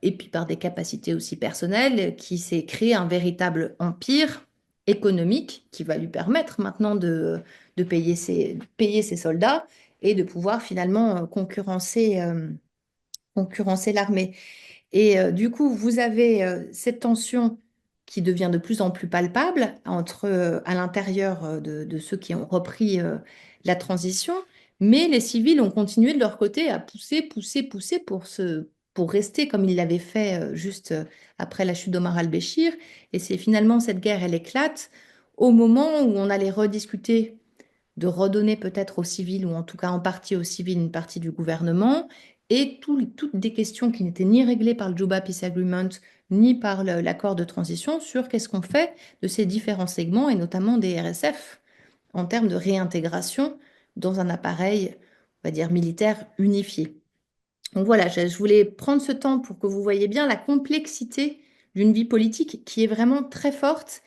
et puis par des capacités aussi personnelles, qui s'est créé un véritable empire économique qui va lui permettre maintenant de payer ses soldats et de pouvoir finalement concurrencer l'armée. Et du coup, vous avez cette tension qui devient de plus en plus palpable à l'intérieur de ceux qui ont repris la transition, mais les civils ont continué de leur côté à pousser, pousser, pousser pour rester comme ils l'avaient fait juste après la chute d'Omar al-Béchir. Et c'est finalement cette guerre, elle éclate au moment où on allait rediscuter de redonner peut-être aux civils, ou en tout cas en partie aux civils, une partie du gouvernement, et toutes des questions qui n'étaient ni réglées par le Juba Peace Agreement, ni par l'accord de transition, sur qu'est-ce qu'on fait de ces différents segments, et notamment des RSF, en termes de réintégration dans un appareil, on va dire, militaire unifié. Donc voilà, je voulais prendre ce temps pour que vous voyez bien la complexité d'une vie politique qui est vraiment très forte.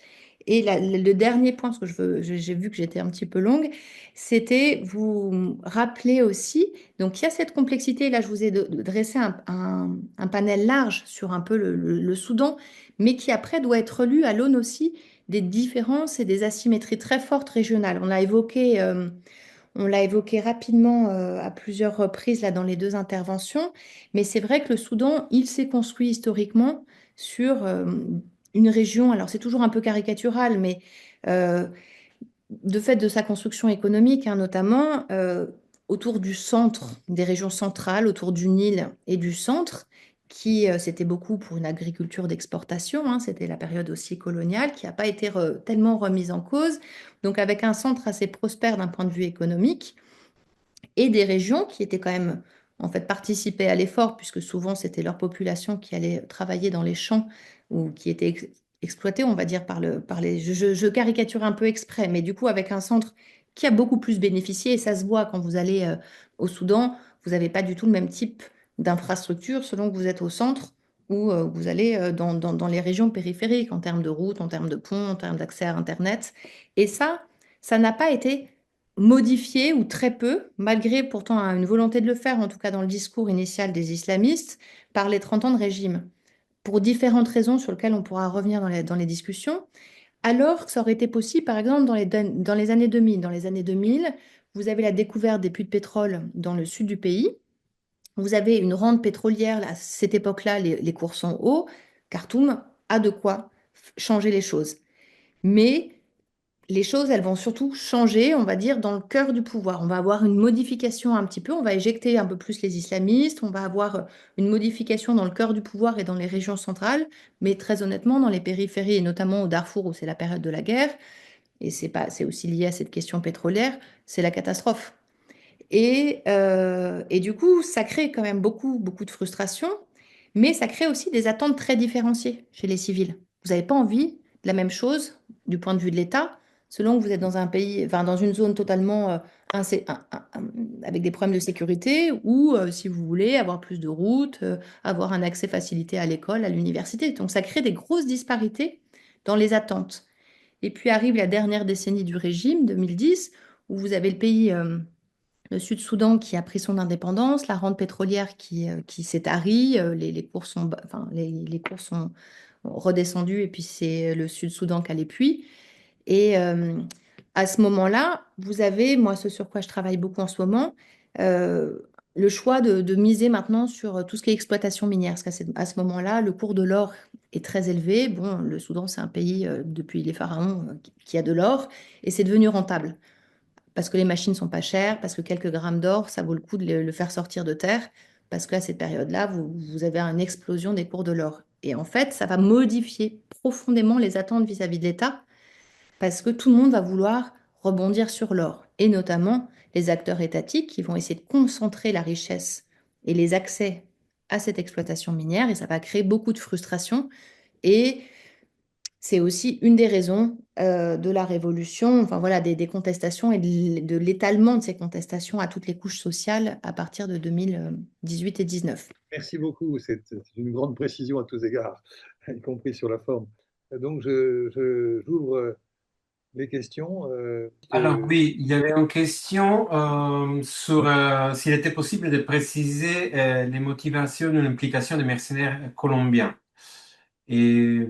Et le dernier point, parce que j'ai vu que j'étais un petit peu longue, c'était vous rappeler aussi, donc il y a cette complexité, là je vous ai dressé un panel large sur un peu le Soudan, mais qui après doit être lu à l'aune aussi des différences et des asymétries très fortes régionales. On l'a évoqué rapidement à plusieurs reprises là dans les deux interventions, mais c'est vrai que le Soudan, il s'est construit historiquement sur une région, alors c'est toujours un peu caricatural, mais euh, de fait de sa construction économique, hein, notamment autour du centre, des régions centrales, autour du Nil et du centre, qui c'était beaucoup pour une agriculture d'exportation, hein, c'était la période aussi coloniale, qui n'a pas été tellement remise en cause, donc avec un centre assez prospère d'un point de vue économique et des régions qui étaient quand même, en fait, participaient à l'effort, puisque souvent c'était leur population qui allait travailler dans les champs ou qui était exploitée, on va dire, par les. Je caricature un peu exprès, mais du coup, avec un centre qui a beaucoup plus bénéficié, et ça se voit quand vous allez au Soudan, vous n'avez pas du tout le même type d'infrastructure selon que vous êtes au centre ou vous allez dans les régions périphériques, en termes de routes, en termes de ponts, en termes d'accès à Internet. Et ça n'a pas été modifié ou très peu, malgré pourtant une volonté de le faire, en tout cas dans le discours initial des islamistes, par les 30 ans de régime, pour différentes raisons sur lesquelles on pourra revenir dans les discussions, alors que ça aurait été possible, par exemple, dans les années 2000. Dans les années 2000, vous avez la découverte des puits de pétrole dans le sud du pays, vous avez une rente pétrolière, à cette époque-là, les cours sont hauts, Khartoum a de quoi changer les choses. Mais les choses, elles vont surtout changer, on va dire, dans le cœur du pouvoir. On va avoir une modification un petit peu, on va éjecter un peu plus les islamistes, on va avoir une modification dans le cœur du pouvoir et dans les régions centrales, mais très honnêtement, dans les périphéries, et notamment au Darfour, où c'est la période de la guerre, et c'est aussi lié à cette question pétrolière, c'est la catastrophe. Et du coup, ça crée quand même beaucoup, beaucoup de frustration, mais ça crée aussi des attentes très différenciées chez les civils. Vous n'avez pas envie de la même chose du point de vue de l'État, selon que vous êtes dans un pays, enfin dans une zone totalement avec des problèmes de sécurité, ou si vous voulez avoir plus de routes, avoir un accès facilité à l'école, à l'université. Donc ça crée des grosses disparités dans les attentes. Et puis arrive la dernière décennie du régime, 2010, où vous avez le pays le Sud-Soudan qui a pris son indépendance, la rente pétrolière qui s'est tarie, les cours sont redescendus et puis c'est le Sud-Soudan qui a les puits. Et à ce moment-là, vous avez, moi ce sur quoi je travaille beaucoup en ce moment, euh, le choix de miser maintenant sur tout ce qui est exploitation minière. Parce qu'à ce moment-là, le cours de l'or est très élevé. Bon, le Soudan, c'est un pays depuis les pharaons qui a de l'or et c'est devenu rentable parce que les machines sont pas chères, parce que quelques grammes d'or, ça vaut le coup de le faire sortir de terre, parce qu'à cette période-là, vous avez une explosion des cours de l'or. Et en fait, ça va modifier profondément les attentes vis-à-vis de l'État, parce que tout le monde va vouloir rebondir sur l'or, et notamment les acteurs étatiques qui vont essayer de concentrer la richesse et les accès à cette exploitation minière, et ça va créer beaucoup de frustration. Et c'est aussi une des raisons de la révolution, enfin voilà, des contestations et de l'étalement de ces contestations à toutes les couches sociales à partir de 2018 et 19. Merci beaucoup, c'est une grande précision à tous égards, y compris sur la forme. Donc j'ouvre les questions. Alors oui, il y avait une question sur s'il était possible de préciser les motivations ou l'implication des mercenaires colombiens. Et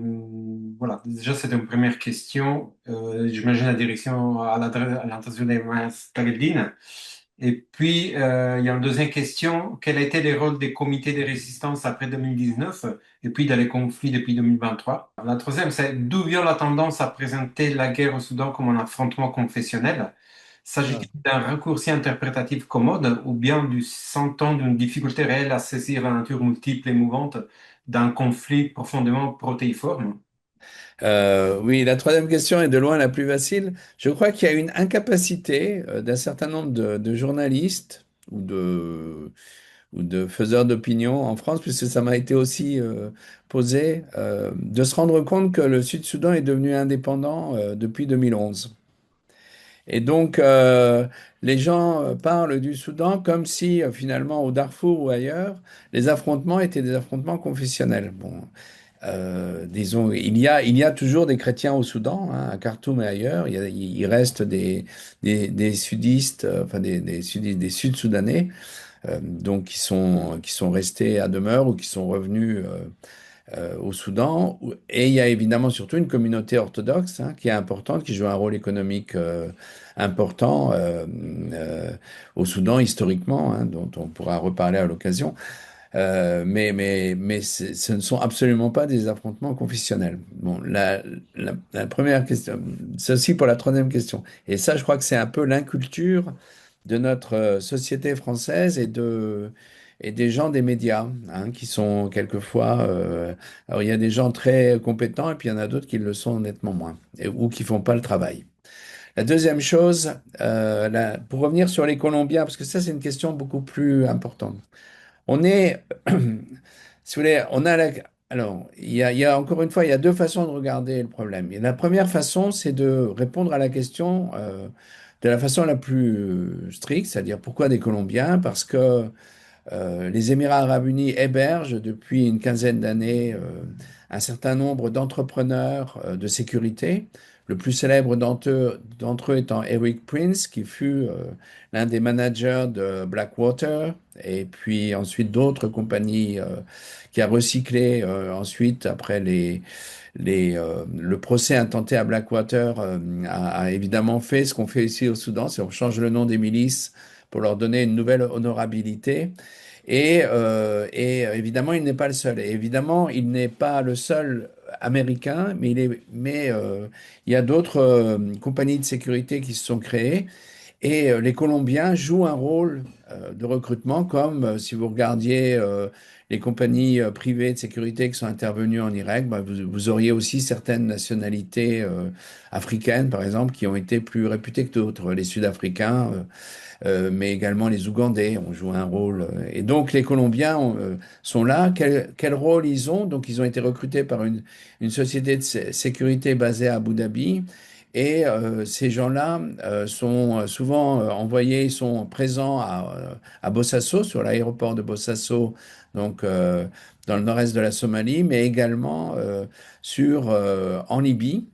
voilà, déjà c'est une première question. J'imagine la direction à l'attention des Maestradine. Et puis il y a une deuxième question. Quel a été le rôle des comités de résistance après 2019 et puis dans les conflits depuis 2023? La troisième, c'est d'où vient la tendance à présenter la guerre au Soudan comme un affrontement confessionnel? Ah. S'agit-il d'un raccourci interprétatif commode ou bien du sentant d'une difficulté réelle à saisir la nature multiple et mouvante d'un conflit profondément protéiforme? Oui, la troisième question est de loin la plus facile. Je crois qu'il y a une incapacité d'un certain nombre de journalistes ou de faiseurs d'opinion en France, puisque ça m'a été aussi posé, de se rendre compte que le Sud-Soudan est devenu indépendant depuis 2011. Et donc, les gens parlent du Soudan comme si, finalement, au Darfour ou ailleurs, les affrontements étaient des affrontements confessionnels. Bon, disons, il y a toujours des chrétiens au Soudan, hein, à Khartoum et ailleurs. Il reste des sudistes, enfin des Sud-Soudanais, donc qui sont restés à demeure ou qui sont revenus au Soudan. Et il y a évidemment surtout une communauté orthodoxe, hein, qui est importante, qui joue un rôle économique important au Soudan historiquement, hein, dont on pourra reparler à l'occasion. Mais ce ne sont absolument pas des affrontements confessionnels. Bon, la première question, ceci pour la troisième question. Et ça, je crois que c'est un peu l'inculture de notre société française et des gens des médias, hein, qui sont quelquefois... alors, il y a des gens très compétents et puis il y en a d'autres qui le sont nettement moins, ou qui font pas le travail. La deuxième chose, pour revenir sur les Colombiens, parce que ça, c'est une question beaucoup plus importante. On est, si vous voulez, alors, il y a encore une fois, il y a deux façons de regarder le problème. Et la première façon, c'est de répondre à la question de la façon la plus stricte, c'est-à-dire pourquoi des Colombiens? Parce que les Émirats arabes unis hébergent depuis une quinzaine d'années un certain nombre d'entrepreneurs de sécurité. Le plus célèbre d'entre eux étant Eric Prince, qui fut l'un des managers de Blackwater, et puis ensuite d'autres compagnies qui a recyclé ensuite après le procès intenté à Blackwater a évidemment fait ce qu'on fait ici au Soudan, c'est on change le nom des milices pour leur donner une nouvelle honorabilité. Et évidemment, il n'est pas le seul. Et évidemment, il n'est pas le seul américain, mais il y a d'autres compagnies de sécurité qui se sont créées. Et les Colombiens jouent un rôle de recrutement, comme si vous regardiez les compagnies privées de sécurité qui sont intervenues en Irak, bah, vous auriez aussi certaines nationalités africaines, par exemple, qui ont été plus réputées que d'autres. Les Sud-Africains, mais également les Ougandais ont joué un rôle. Et donc les Colombiens sont là. Quel rôle ils ont? Donc ils ont été recrutés par une société de sécurité basée à Abu Dhabi. Et ces gens-là sont souvent envoyés, ils sont présents à Bosaso, sur l'aéroport de Bosaso, donc dans le nord-est de la Somalie, mais également en Libye.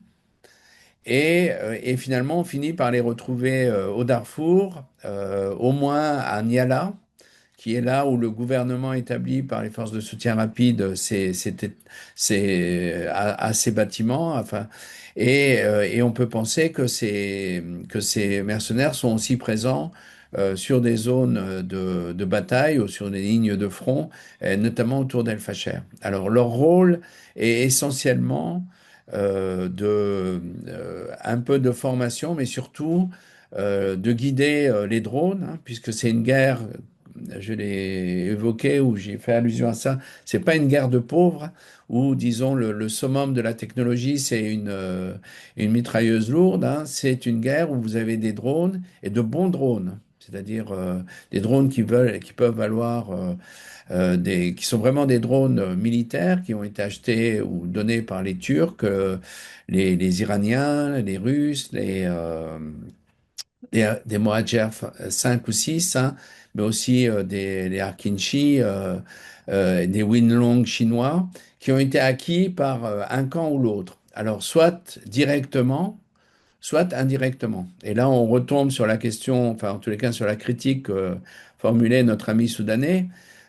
Et finalement, on finit par les retrouver au Darfour, au moins à Niala, qui est là où le gouvernement établi par les forces de soutien rapide a ses bâtiments. Enfin, et on peut penser que ces mercenaires sont aussi présents sur des zones de bataille ou sur des lignes de front, notamment autour d'El Fasher. Alors, leur rôle est essentiellement un peu de formation, mais surtout de guider les drones, hein, puisque c'est une guerre, je l'ai évoqué ou j'ai fait allusion à ça, c'est pas une guerre de pauvres où, disons, le summum de la technologie, c'est une mitrailleuse lourde, hein. C'est une guerre où vous avez des drones et de bons drones, c'est-à-dire des drones qui peuvent valoir qui sont vraiment des drones militaires qui ont été achetés ou donnés par les Turcs, les Iraniens, les Russes, des Mohajer 5 ou 6, hein, mais aussi les Harkinchi, des Winlong chinois, qui ont été acquis par un camp ou l'autre. Alors, soit directement, soit indirectement. Et là, on retombe sur la question, enfin en tous les cas sur la critique formulée notre ami soudanais,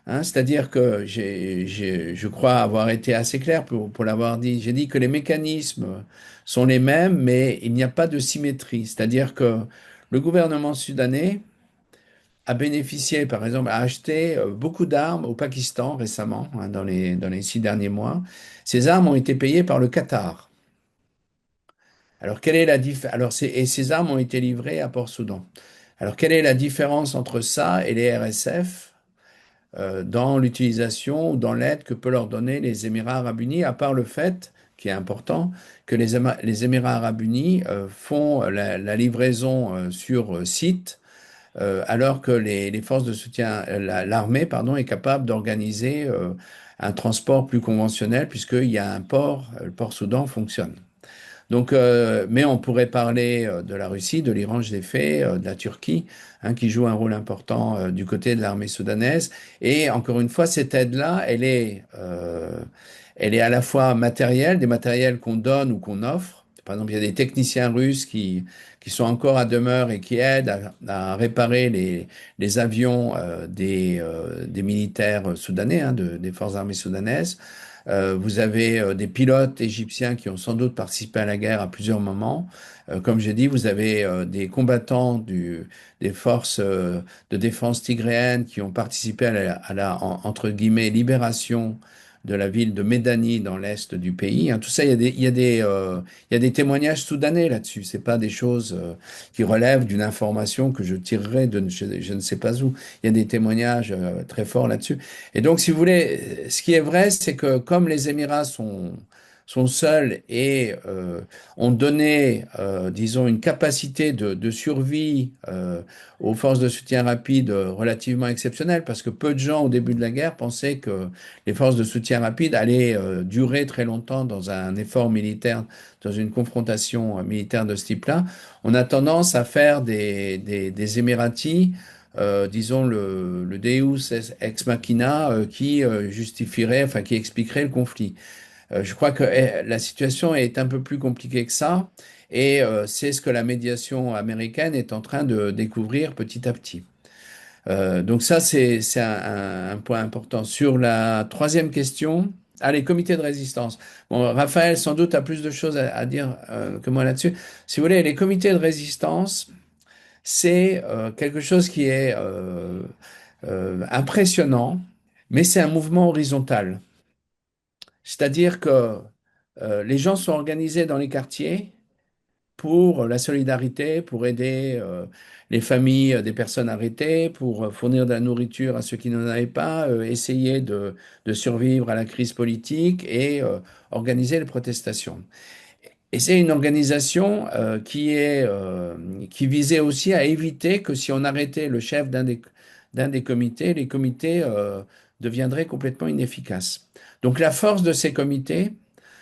hein, c'est-à-dire que je crois avoir été assez clair pour l'avoir dit. J'ai dit que les mécanismes sont les mêmes, mais il n'y a pas de symétrie. C'est-à-dire que le gouvernement soudanais a bénéficié, par exemple, a acheté beaucoup d'armes au Pakistan récemment, hein, dans les 6 derniers mois. Ces armes ont été payées par le Qatar. Alors, quelle est la et ces armes ont été livrées à Port-Soudan. Alors, quelle est la différence entre ça et les RSF dans l'utilisation ou dans l'aide que peut leur donner les Émirats arabes unis, à part le fait, qui est important, que les Émirats arabes unis font la livraison sur site alors que les forces de soutien, l'armée, pardon, est capable d'organiser un transport plus conventionnel puisqu'il y a un port, le port Soudan fonctionne. Donc, mais on pourrait parler de la Russie, de l'Iran, je l'ai fait, de la Turquie, hein, qui joue un rôle important du côté de l'armée soudanaise. Et encore une fois, cette aide-là, elle est à la fois matérielle, des matériels qu'on donne ou qu'on offre. Par exemple, il y a des techniciens russes qui sont encore à demeure et qui aident à réparer les avions des militaires soudanais, hein, des forces armées soudanaises. Vous avez des pilotes égyptiens qui ont sans doute participé à la guerre à plusieurs moments. Comme j'ai dit, vous avez des combattants des forces de défense tigréennes qui ont participé entre guillemets, libération de la ville de Médani dans l'est du pays. Hein. Tout ça, il y a des témoignages soudanais là-dessus. C'est pas des choses qui relèvent d'une information que je tirerai je ne sais pas où. Il y a des témoignages très forts là-dessus. Et donc, si vous voulez, ce qui est vrai, c'est que comme les Émirats sont seuls et ont donné, disons, une capacité de survie aux forces de soutien rapide relativement exceptionnelle, parce que peu de gens au début de la guerre pensaient que les forces de soutien rapide allaient durer très longtemps dans un effort militaire, dans une confrontation militaire de ce type-là. On a tendance à faire des Émiratis disons, le Deus ex machina qui justifierait, enfin qui expliquerait le conflit. Je crois que la situation est un peu plus compliquée que ça, et c'est ce que la médiation américaine est en train de découvrir petit à petit. Donc ça, c'est un point important. Sur la troisième question, les comités de résistance. Bon, Raphaël, sans doute, a plus de choses à dire que moi là-dessus. Si vous voulez, les comités de résistance, c'est quelque chose qui est impressionnant, mais c'est un mouvement horizontal. C'est-à-dire que les gens sont organisés dans les quartiers pour la solidarité, pour aider les familles des personnes arrêtées, pour fournir de la nourriture à ceux qui n'en avaient pas, essayer de survivre à la crise politique et organiser les protestations. Et c'est une organisation qui visait aussi à éviter que si on arrêtait le chef d'un des comités, les comités deviendraient complètement inefficaces. Donc la force de ces comités,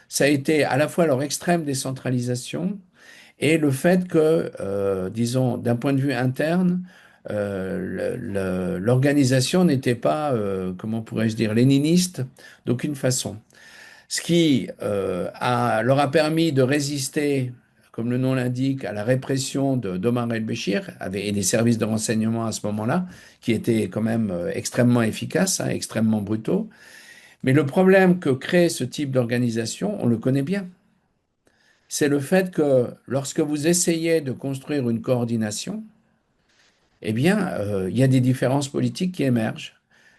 ça a été à la fois leur extrême décentralisation et le fait que, disons, d'un point de vue interne, l'organisation n'était pas, comment pourrais-je dire, léniniste d'aucune façon. Ce qui leur a permis de résister, comme le nom l'indique, à la répression d'Omar el-Béchir et des services de renseignement à ce moment-là, qui étaient quand même extrêmement efficaces, hein, extrêmement brutaux. Mais le problème que crée ce type d'organisation, on le connaît bien. C'est le fait que lorsque vous essayez de construire une coordination, eh bien, il y a des différences politiques qui émergent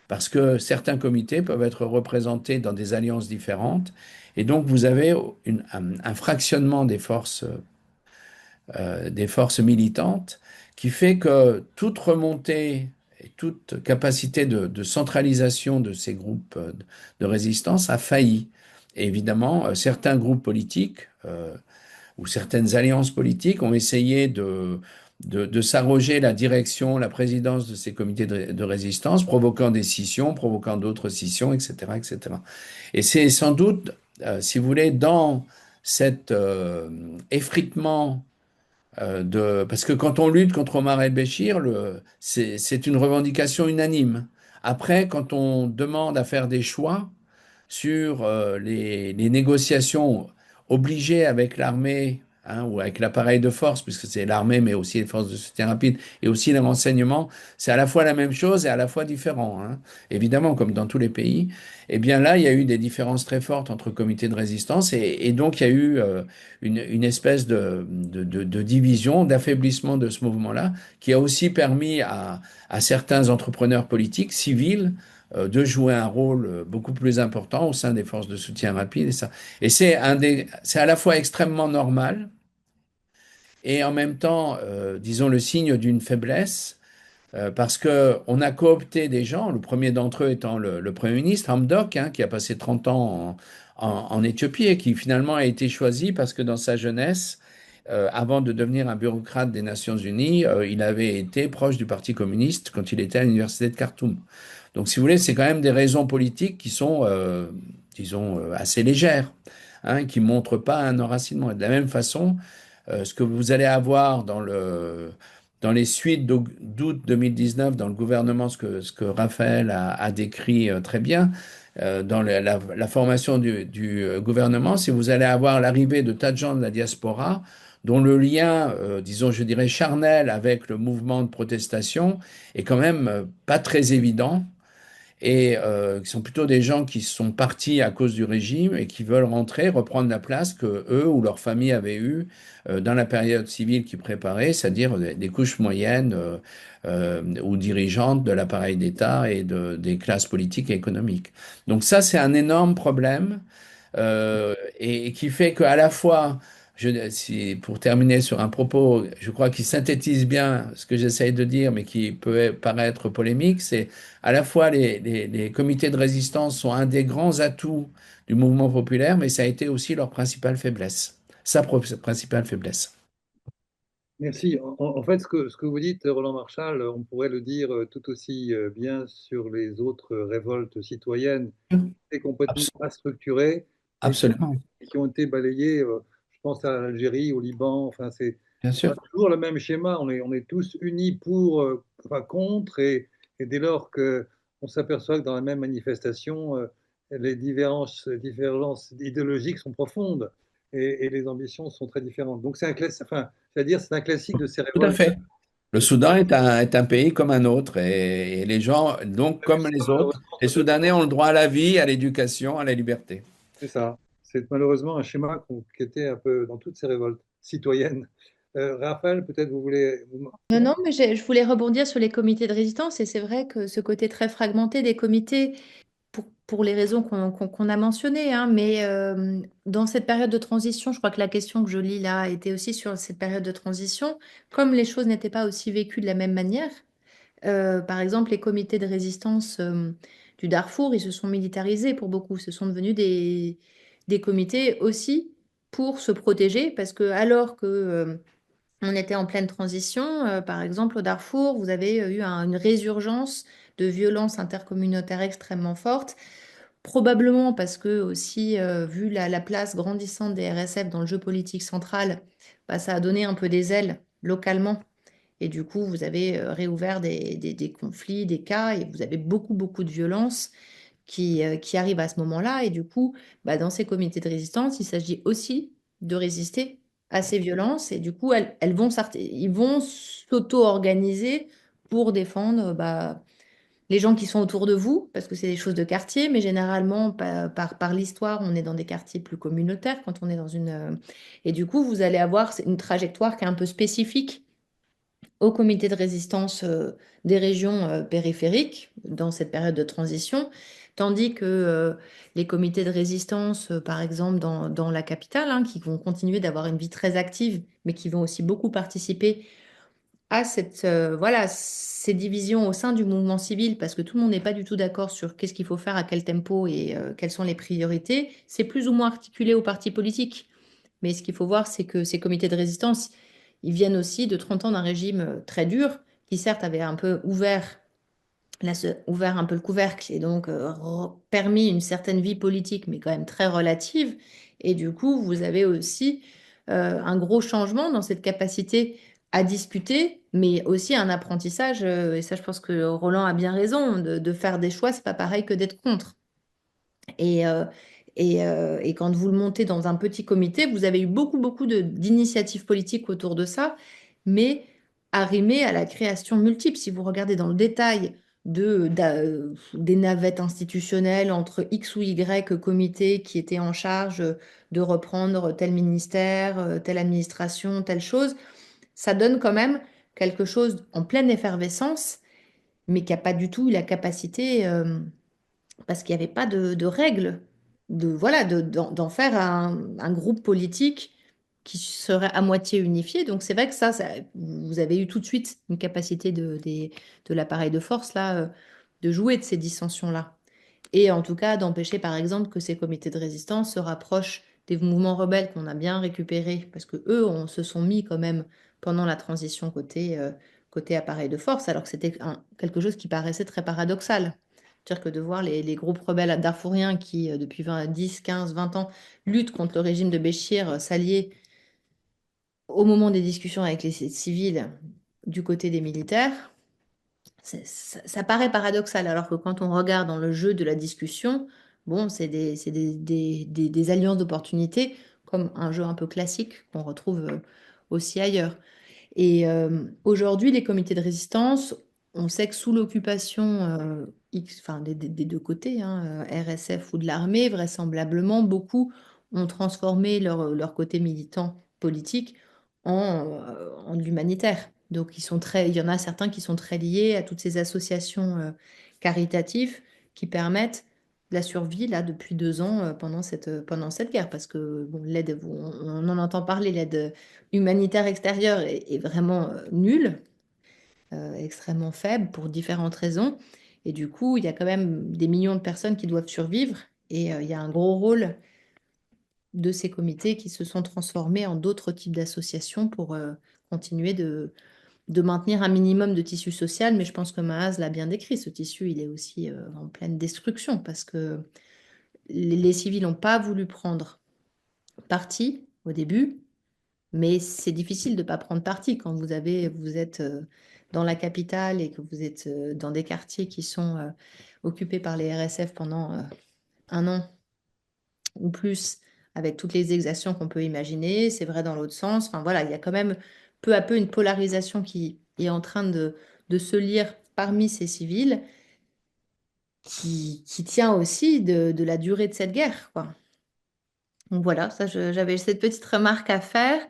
parce que certains comités peuvent être représentés dans des alliances différentes et donc vous avez un fractionnement des forces militantes qui fait que toute remontée et toute capacité de centralisation de ces groupes de résistance a failli. Et évidemment, certains groupes politiques ou certaines alliances politiques ont essayé de s'arroger la direction, la présidence de ces comités de résistance, provoquant des scissions, provoquant d'autres scissions, etc., etc. Et c'est sans doute, si vous voulez, dans cet effritement parce que quand on lutte contre Omar el-Béchir, c'est une revendication unanime. Après, quand on demande à faire des choix sur les négociations obligées avec l'armée, hein, ou avec l'appareil de force, puisque c'est l'armée, mais aussi les forces de soutien rapide, et aussi les renseignements, c'est à la fois la même chose et à la fois différent, hein. Évidemment, comme dans tous les pays. Eh bien là, il y a eu des différences très fortes entre comités de résistance, et donc il y a eu une espèce de division, d'affaiblissement de ce mouvement-là, qui a aussi permis à certains entrepreneurs politiques, civils, de jouer un rôle beaucoup plus important au sein des forces de soutien rapide. Et c'est à la fois extrêmement normal et en même temps, disons, le signe d'une faiblesse, parce que on a coopté des gens, le premier d'entre eux étant le Premier ministre, Hamdok, hein, qui a passé 30 ans en Éthiopie et qui finalement a été choisi parce que dans sa jeunesse, avant de devenir un bureaucrate des Nations Unies, il avait été proche du Parti communiste quand il était à l'université de Khartoum. Donc, si vous voulez, c'est quand même des raisons politiques qui sont, disons, assez légères, hein, qui ne montrent pas un enracinement. Et de la même façon, ce que vous allez avoir dans les suites d'août 2019 dans le gouvernement, ce que Raphaël a décrit très bien, dans la formation du gouvernement, c'est vous allez avoir l'arrivée de tas de gens de la diaspora dont le lien, disons, je dirais, charnel avec le mouvement de protestation est quand même pas très évident et qui sont plutôt des gens qui sont partis à cause du régime et qui veulent rentrer, reprendre la place que eux ou leurs familles avaient eue dans la période civile qui préparait, c'est-à-dire des couches moyennes ou dirigeantes de l'appareil d'État et des classes politiques et économiques. Donc ça, c'est un énorme problème et qui fait qu'à la fois, pour terminer sur un propos, je crois qu'il synthétise bien ce que j'essaye de dire, mais qui peut paraître polémique, c'est à la fois les comités de résistance sont un des grands atouts du mouvement populaire, mais ça a été aussi leur principale faiblesse, principale faiblesse. Merci. En fait, ce que vous dites, Roland Marchal, on pourrait le dire tout aussi bien sur les autres révoltes citoyennes, et complètement Abs- pas structurées et Absolument, qui ont été balayées. Je pense à l'Algérie, au Liban. Enfin, bien on a sûr. toujours le même schéma. On est tous unis pour, enfin, contre, et dès lors que on s'aperçoit que dans la même manifestation, les divergences idéologiques sont profondes et les ambitions sont très différentes. Donc c'est un classique, enfin, c'est-à-dire c'est un classique de ces Tout à révoltes. fait. Le Soudan est un pays comme un autre et les gens, donc On a vu comme ça les autres, malheureusement les sur d'autres Soudanais ont le droit à la vie, à l'éducation, à la liberté. C'est ça. C'est malheureusement un schéma qui était un peu dans toutes ces révoltes citoyennes. Raphaël, peut-être vous voulez. Non, non, mais je voulais rebondir sur les comités de résistance et c'est vrai que ce côté très fragmenté des comités, pour les raisons qu'on a mentionnées, hein, mais dans cette période de transition, je crois que la question que je lis là était aussi sur cette période de transition, comme les choses n'étaient pas aussi vécues de la même manière. Par exemple, les comités de résistance du Darfour, ils se sont militarisés pour beaucoup. Ce sont devenus des comités aussi pour se protéger, parce que alors que on était en pleine transition, par exemple au Darfour, vous avez eu une résurgence de violences intercommunautaires extrêmement fortes, probablement parce que aussi, vu la place grandissante des RSF dans le jeu politique central, bah, ça a donné un peu des ailes localement et du coup, vous avez réouvert des conflits, des cas, et vous avez beaucoup, beaucoup de violences qui arrivent à ce moment-là. Et du coup, bah, dans ces comités de résistance, il s'agit aussi de résister à ces violences. Et du coup, ils vont s'auto-organiser pour défendre bah, les gens qui sont autour de vous, parce que c'est des choses de quartier, mais généralement, par l'histoire, on est dans des quartiers plus communautaires quand on est dans Et du coup, vous allez avoir une trajectoire qui est un peu spécifique au comité de résistance des régions périphériques dans cette période de transition, tandis que les comités de résistance, par exemple dans la capitale, hein, qui vont continuer d'avoir une vie très active, mais qui vont aussi beaucoup participer à voilà, ces divisions au sein du mouvement civil, parce que tout le monde n'est pas du tout d'accord sur qu'est-ce qu'il faut faire, à quel tempo et quelles sont les priorités, c'est plus ou moins articulé aux partis politiques. Mais ce qu'il faut voir, c'est que ces comités de résistance, ils viennent aussi de 30 ans d'un régime très dur, qui certes avait un peu ouvert un peu le couvercle et donc permis une certaine vie politique, mais quand même très relative. Et du coup, vous avez aussi un gros changement dans cette capacité à discuter, mais aussi un apprentissage. Et ça, je pense que Roland a bien raison, de faire des choix, c'est pas pareil que d'être contre. Et, euh, Et quand vous le montez dans un petit comité, vous avez eu beaucoup d'initiatives politiques autour de ça, mais arrimées à la création multiple. Si vous regardez dans le détail des navettes institutionnelles entre X ou Y comités qui étaient en charge de reprendre tel ministère, telle administration, telle chose, ça donne quand même quelque chose en pleine effervescence, mais qui n'a pas du tout eu la capacité, parce qu'il n'y avait pas de règles, voilà, d'en faire un groupe politique qui serait à moitié unifié. Donc c'est vrai que vous avez eu tout de suite une capacité de l'appareil de force là, de jouer de ces dissensions-là. Et en tout cas, d'empêcher par exemple que ces comités de résistance se rapprochent des mouvements rebelles qu'on a bien récupérés, parce que eux, on se sont mis quand même pendant la transition côté appareil de force, alors que c'était quelque chose qui paraissait très paradoxal. C'est-à-dire que de voir les groupes rebelles darfouriens qui, depuis 10, 15, 20 ans, luttent contre le régime de Béchir, s'allier au moment des discussions avec les civils du côté des militaires, ça paraît paradoxal, alors que quand on regarde dans le jeu de la discussion, bon, c'est des alliances d'opportunités, comme un jeu un peu classique qu'on retrouve aussi ailleurs. Et aujourd'hui, les comités de résistance, on sait que sous l'occupation enfin, des deux côtés, hein, RSF ou de l'armée, vraisemblablement, beaucoup ont transformé leur côté militant politique en de l'humanitaire. Donc, il y en a certains qui sont très liés à toutes ces associations caritatives qui permettent la survie là depuis 2 ans pendant cette guerre. Parce que bon, l'aide, on en entend parler, l'aide humanitaire extérieure est vraiment nulle, extrêmement faible pour différentes raisons. Et du coup, il y a quand même des millions de personnes qui doivent survivre. Et il y a un gros rôle de ces comités qui se sont transformés en d'autres types d'associations pour continuer de maintenir un minimum de tissu social. Mais je pense que Maaz l'a bien décrit, ce tissu, il est aussi en pleine destruction parce que les civils n'ont pas voulu prendre parti au début. Mais c'est difficile de ne pas prendre parti quand vous êtes dans la capitale et que vous êtes dans des quartiers qui sont occupés par les RSF pendant 1 an ou plus, avec toutes les exactions qu'on peut imaginer. C'est vrai dans l'autre sens. Enfin voilà, il y a quand même peu à peu une polarisation qui est en train de se lire parmi ces civils, qui tient aussi de la durée de cette guerre, quoi. Donc voilà, ça, j'avais cette petite remarque à faire.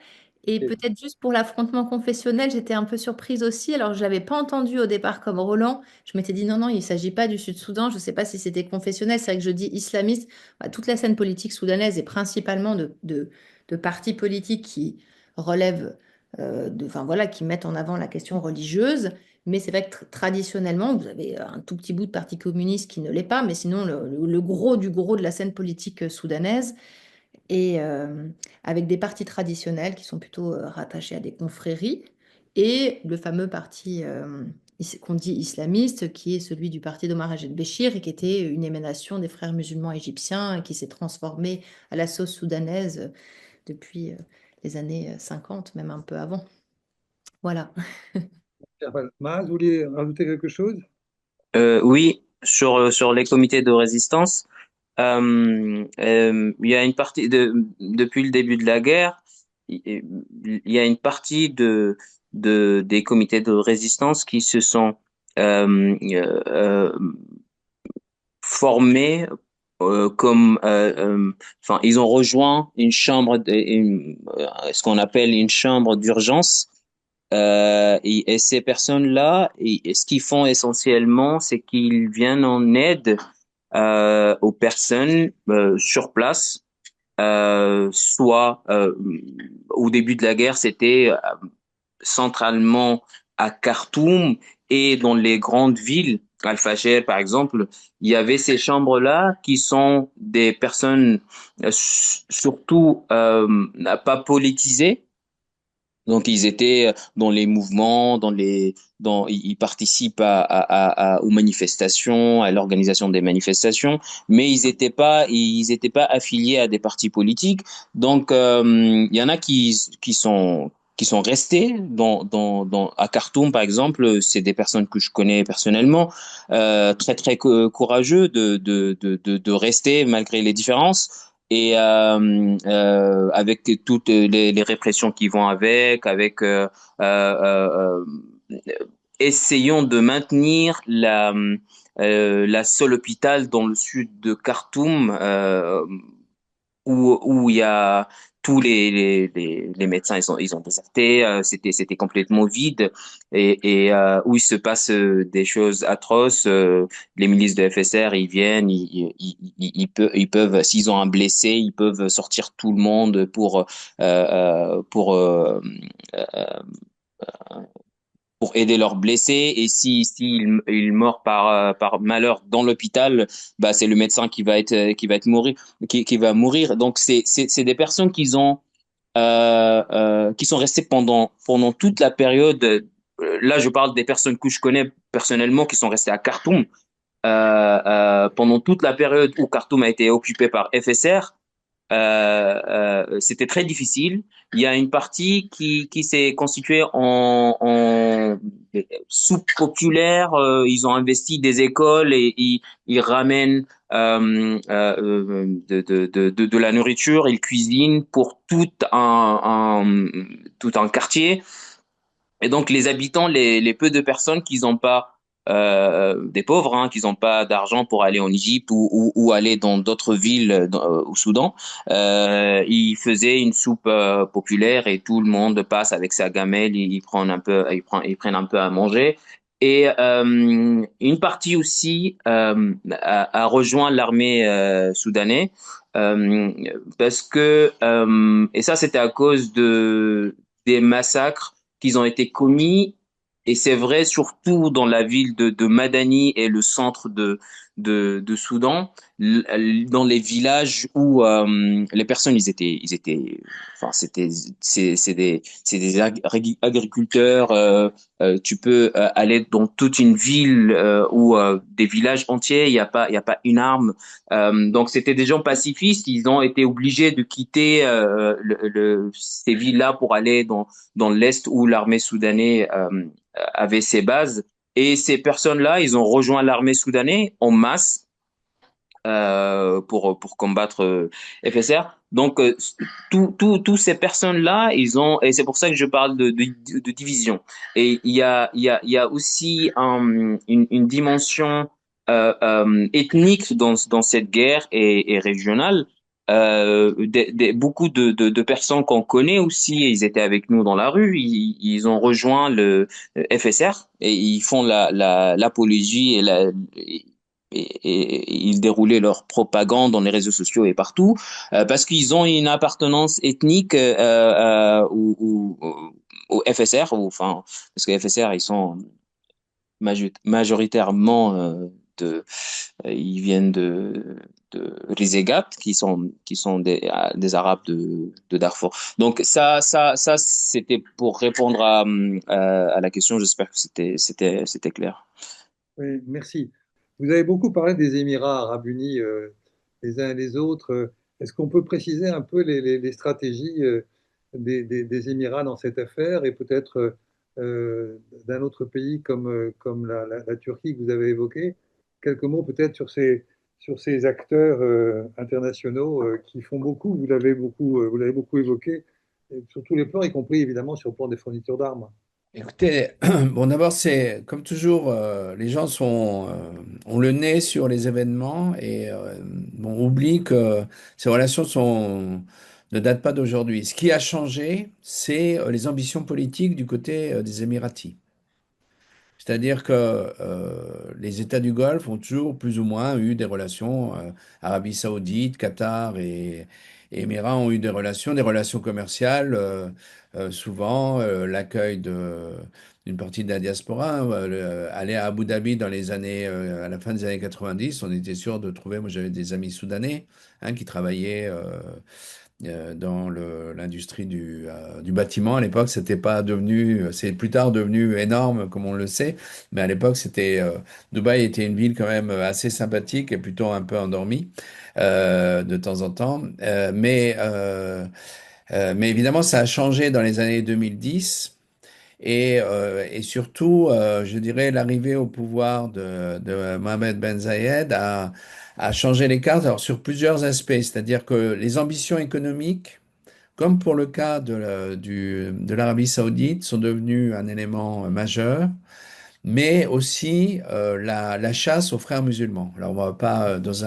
Et peut-être juste pour l'affrontement confessionnel, j'étais un peu surprise aussi. Alors, je ne l'avais pas entendu au départ comme Roland. Je m'étais dit non, non, il ne s'agit pas du Sud-Soudan. Je ne sais pas si c'était confessionnel. C'est vrai que je dis islamiste. Bah, toute la scène politique soudanaise est principalement de partis politiques qui relèvent, enfin voilà, qui mettent en avant la question religieuse. Mais c'est vrai que traditionnellement, vous avez un tout petit bout de parti communiste qui ne l'est pas. Mais sinon, le gros du gros de la scène politique soudanaise et avec des partis traditionnels qui sont plutôt rattachés à des confréries, et le fameux parti qu'on dit islamiste, qui est celui du parti d'Omar el-Béchir, et qui était une émanation des frères musulmans égyptiens, et qui s'est transformé à la sauce soudanaise depuis les années 50, même un peu avant. Voilà. Maaz, vous vouliez rajouter quelque chose? Oui, sur les comités de résistance. Il y a une partie depuis le début de la guerre, il y a une partie des comités de résistance qui se sont formés enfin, ils ont rejoint ce qu'on appelle une chambre d'urgence. Et ces personnes-là, ce qu'ils font essentiellement, c'est qu'ils viennent en aide aux personnes sur place. Soit au début de la guerre, c'était centralement à Khartoum et dans les grandes villes, Al-Fajr par exemple, il y avait ces chambres-là qui sont des personnes surtout pas politisées. Donc ils étaient dans les mouvements, ils participent aux manifestations, à l'organisation des manifestations, mais ils étaient pas affiliés à des partis politiques. Donc il y en a qui sont qui sont restés à Khartoum, par exemple. C'est des personnes que je connais personnellement, très très courageux de rester malgré les différences. Et avec toutes les répressions qui vont avec essayons de maintenir la seule hôpital dans le sud de Khartoum où il y a tous les médecins ils ont déserté, c'était complètement vide et où il se passe des choses atroces. Les milices de FSR ils viennent, ils peuvent s'ils ont un blessé ils peuvent sortir tout le monde pour aider leurs blessés. Et si il meurt par malheur dans l'hôpital, bah c'est le médecin qui va être mourir, qui va mourir. Donc c'est des personnes qui sont restées pendant toute la période. Là, je parle des personnes que je connais personnellement qui sont restées à Khartoum pendant toute la période où Khartoum a été occupé par FSR. C'était très difficile. Il y a une partie qui s'est constituée en soupe populaire. Ils ont investi des écoles et ils ramènent de la nourriture. Ils cuisinent pour tout un quartier. Et donc les habitants, les peu de personnes qui n'ont pas des pauvres, hein, qui n'ont pas d'argent pour aller en Égypte ou aller dans d'autres villes au Soudan, ils faisaient une soupe populaire et tout le monde passe avec sa gamelle, ils prennent un peu, ils prennent un peu à manger. Et une partie aussi a rejoint l'armée soudanaise parce que et ça c'était à cause de des massacres qu'ils ont été commis. Et c'est vrai surtout dans la ville de Madani et le centre de Soudan, dans les villages où les personnes enfin c'est des agriculteurs. Tu peux aller dans toute une ville ou des villages entiers, il y a pas une arme. Donc c'était des gens pacifistes, ils ont été obligés de quitter ces villes-là pour aller dans l'Est où l'armée soudanaise avait ses bases. Et ces personnes-là, ils ont rejoint l'armée soudanaise en masse pour combattre FSR. Donc, tous ces personnes-là, et c'est pour ça que je parle de division. Et il y a aussi une dimension ethnique dans cette guerre et régionale. Beaucoup de personnes qu'on connaît aussi, ils étaient avec nous dans la rue, ils ont rejoint le FSR et ils font l'apologie et ils déroulaient leur propagande dans les réseaux sociaux et partout parce qu'ils ont une appartenance ethnique au FSR ou enfin parce que FSR ils sont majoritairement ils viennent de Rizegat qui sont des Arabes de Darfour. Donc ça c'était pour répondre à la question. J'espère que c'était clair. Oui, merci. Vous avez beaucoup parlé des Émirats arabes unis les uns et les autres. Est-ce qu'on peut préciser un peu les stratégies des Émirats dans cette affaire et peut-être d'un autre pays comme la Turquie que vous avez évoqué? Quelques mots peut-être sur ces acteurs internationaux qui font beaucoup, vous l'avez beaucoup évoqué, et sur tous les plans, y compris évidemment sur le plan des fournitures d'armes. Écoutez, bon, d'abord, c'est comme toujours, les gens ont le nez sur les événements et bon, oublient que ces relations ne datent pas d'aujourd'hui. Ce qui a changé, c'est les ambitions politiques du côté des Émiratis. C'est-à-dire que les États du Golfe ont toujours plus ou moins eu des relations, Arabie Saoudite, Qatar et Émirats ont eu des relations commerciales, souvent l'accueil d'une partie de la diaspora. Aller à Abu Dhabi à la fin des années 90, on était sûr de trouver, moi j'avais des amis soudanais hein, qui travaillaient dans l'industrie du bâtiment. À l'époque, c'est plus tard devenu énorme, comme on le sait, mais à l'époque, Dubaï était une ville quand même assez sympathique et plutôt un peu endormie de temps en temps. Mais évidemment, ça a changé dans les années 2010. Et surtout, je dirais, l'arrivée au pouvoir de Mohamed Ben Zayed a changé les cartes alors, sur plusieurs aspects. C'est-à-dire que les ambitions économiques, comme pour le cas de l'Arabie Saoudite, sont devenues un élément majeur, mais aussi la chasse aux frères musulmans. Alors, on ne va pas, dans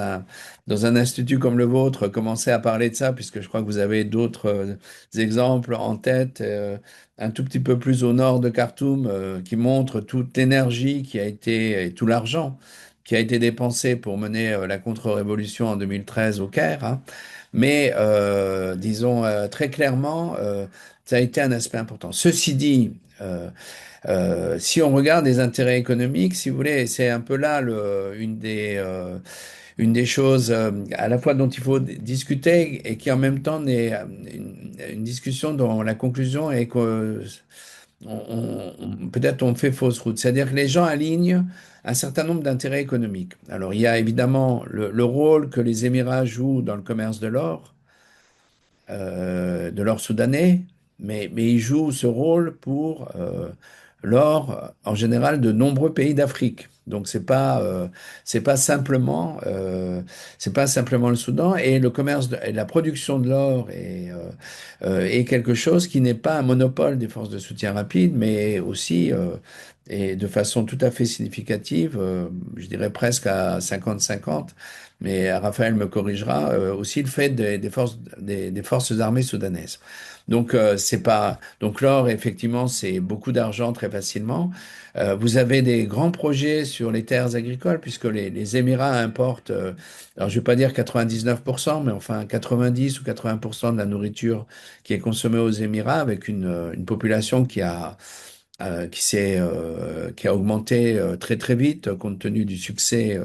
un institut comme le vôtre, commencer à parler de ça, puisque je crois que vous avez d'autres exemples en tête, un tout petit peu plus au nord de Khartoum, qui montrent toute l'énergie qui a été, et tout l'argent qui a été dépensé pour mener la contre-révolution en 2013 au Caire. Hein. Mais, disons très clairement, ça a été un aspect important. Ceci dit, si on regarde les intérêts économiques, si vous voulez, c'est un peu là une des choses à la fois dont il faut discuter et qui en même temps est une discussion dont la conclusion est que peut-être on fait fausse route. C'est-à-dire que les gens alignent un certain nombre d'intérêts économiques. Alors il y a évidemment le rôle que les Émirats jouent dans le commerce de l'or soudanais, mais il joue ce rôle pour l'or en général de nombreux pays d'Afrique. Donc c'est pas simplement le Soudan et le et la production de l'or est quelque chose qui n'est pas un monopole des forces de soutien rapide, mais aussi et de façon tout à fait significative, je dirais presque à 50-50, mais Raphaël me corrigera, aussi le fait des forces armées soudanaises. Donc, c'est pas, donc l'or, effectivement, c'est beaucoup d'argent très facilement. Vous avez des grands projets sur les terres agricoles, puisque les Émirats importent, alors je vais pas dire 99%, mais enfin 90 ou 80% de la nourriture qui est consommée aux Émirats, avec une population qui a augmenté très très vite compte tenu du succès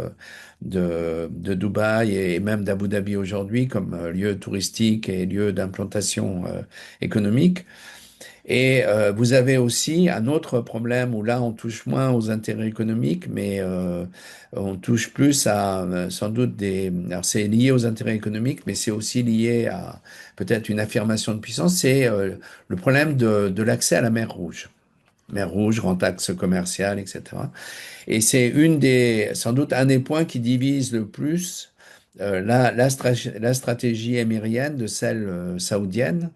de Dubaï et même d'Abu Dhabi aujourd'hui comme lieu touristique et lieu d'implantation économique. Et vous avez aussi un autre problème où là on touche moins aux intérêts économiques, mais on touche plus à sans doute Alors c'est lié aux intérêts économiques, mais c'est aussi lié à peut-être une affirmation de puissance. C'est le problème de l'accès à la mer Rouge. Mer Rouge, grand axe commercial, etc. Et c'est sans doute un des points qui divise le plus la stratégie émirienne de celle saoudienne.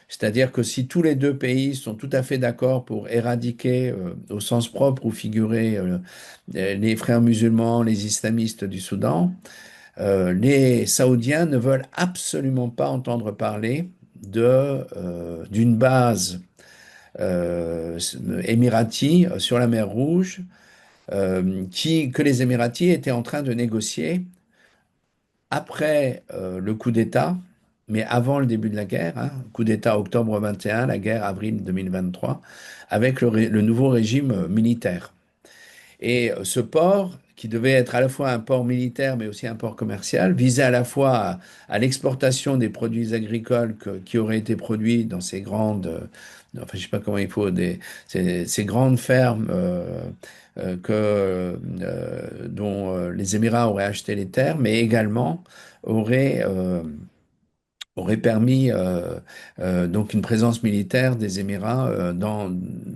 C'est-à-dire que si tous les deux pays sont tout à fait d'accord pour éradiquer, au sens propre ou figuré, les frères musulmans, les islamistes du Soudan, les Saoudiens ne veulent absolument pas entendre parler d'une base émirati sur la mer Rouge que les Émiratis étaient en train de négocier après le coup d'État, mais avant le début de la guerre, hein, coup d'État octobre 21, la guerre avril 2023, avec le nouveau régime militaire. Et ce port, qui devait être à la fois un port militaire, mais aussi un port commercial, visait à la fois à l'exportation des produits agricoles qui auraient été produits dans ces grandes, enfin je sais pas comment il faut, ces grandes fermes dont les Émirats auraient acheté les terres, mais également auraient aurait permis donc une présence militaire des Émirats dans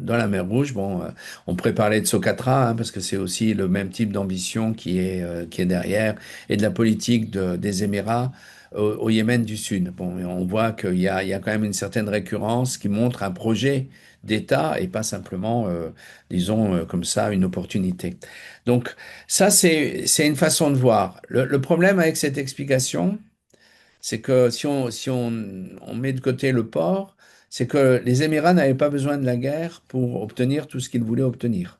la mer Rouge. Bon, on pourrait parler de Socotra, hein, parce que c'est aussi le même type d'ambition qui est derrière, et de la politique des Émirats au Yémen du Sud. Bon, et on voit qu'il y a quand même une certaine récurrence qui montre un projet d'État et pas simplement, disons, comme ça, une opportunité. Donc, ça, c'est une façon de voir. Le problème avec cette explication, c'est que si on met de côté le port, c'est que les Émirats n'avaient pas besoin de la guerre pour obtenir tout ce qu'ils voulaient obtenir.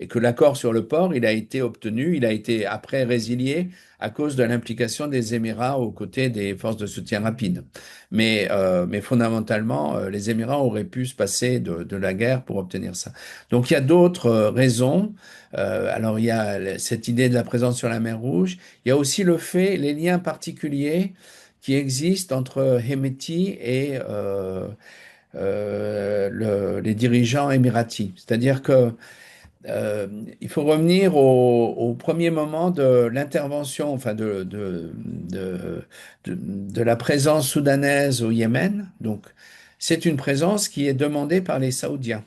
Et que l'accord sur le port, il a été obtenu, il a été après résilié à cause de l'implication des Émirats aux côtés des forces de soutien rapide. Mais fondamentalement, les Émirats auraient pu se passer de la guerre pour obtenir ça. Donc il y a d'autres raisons. Alors il y a cette idée de la présence sur la mer Rouge. Il y a aussi les liens particuliers qui existent entre Hemeti et les dirigeants émiratis. C'est-à-dire que euh, il faut revenir au premier moment de l'intervention, enfin de la présence soudanaise au Yémen. Donc, c'est une présence qui est demandée par les Saoudiens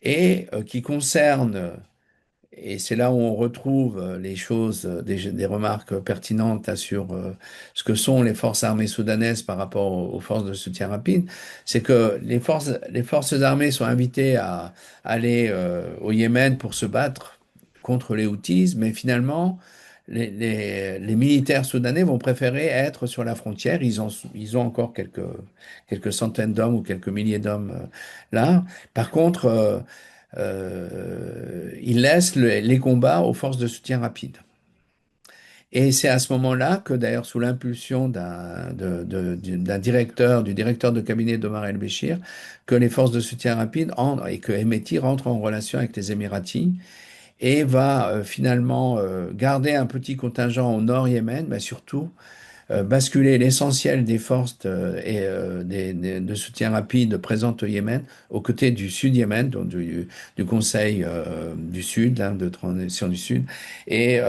et qui concerne, et c'est là où on retrouve les choses, des remarques pertinentes là, sur ce que sont les forces armées soudanaises par rapport aux forces de soutien rapide, c'est que les forces armées sont invitées à aller au Yémen pour se battre contre les Houthis, mais finalement, les militaires soudanais vont préférer être sur la frontière. Ils ont encore quelques centaines d'hommes ou quelques milliers d'hommes là. Par contre, il laisse les combats aux forces de soutien rapide. Et c'est à ce moment-là que, d'ailleurs, sous l'impulsion d'un directeur, du directeur de cabinet d'Omar el-Béchir, que les forces de soutien rapide et que Hemeti rentre en relation avec les Émiratis et va finalement garder un petit contingent au nord Yémen, mais surtout basculer l'essentiel des forces de soutien rapide présentes au Yémen aux côtés du Sud Yémen, donc du Conseil du Sud, hein, de transition du Sud, et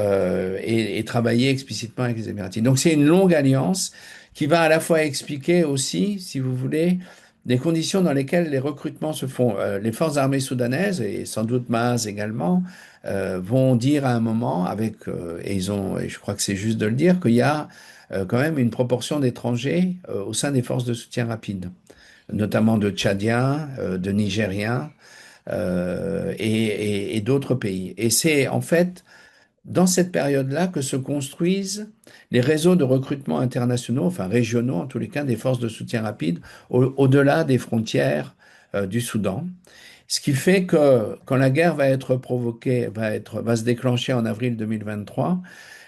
travailler explicitement avec les Émiratis. Donc c'est une longue alliance qui va à la fois expliquer aussi, si vous voulez, les conditions dans lesquelles les recrutements se font. Les forces armées soudanaises, et sans doute Maaz également, vont dire à un moment, et je crois que c'est juste de le dire, qu'il y a quand même une proportion d'étrangers au sein des forces de soutien rapide, notamment de Tchadiens, de Nigériens et d'autres pays. Et c'est en fait dans cette période-là que se construisent les réseaux de recrutement internationaux, enfin régionaux en tous les cas, des forces de soutien rapide au-delà des frontières du Soudan. Ce qui fait que quand la guerre va être provoquée, va se déclencher en avril 2023,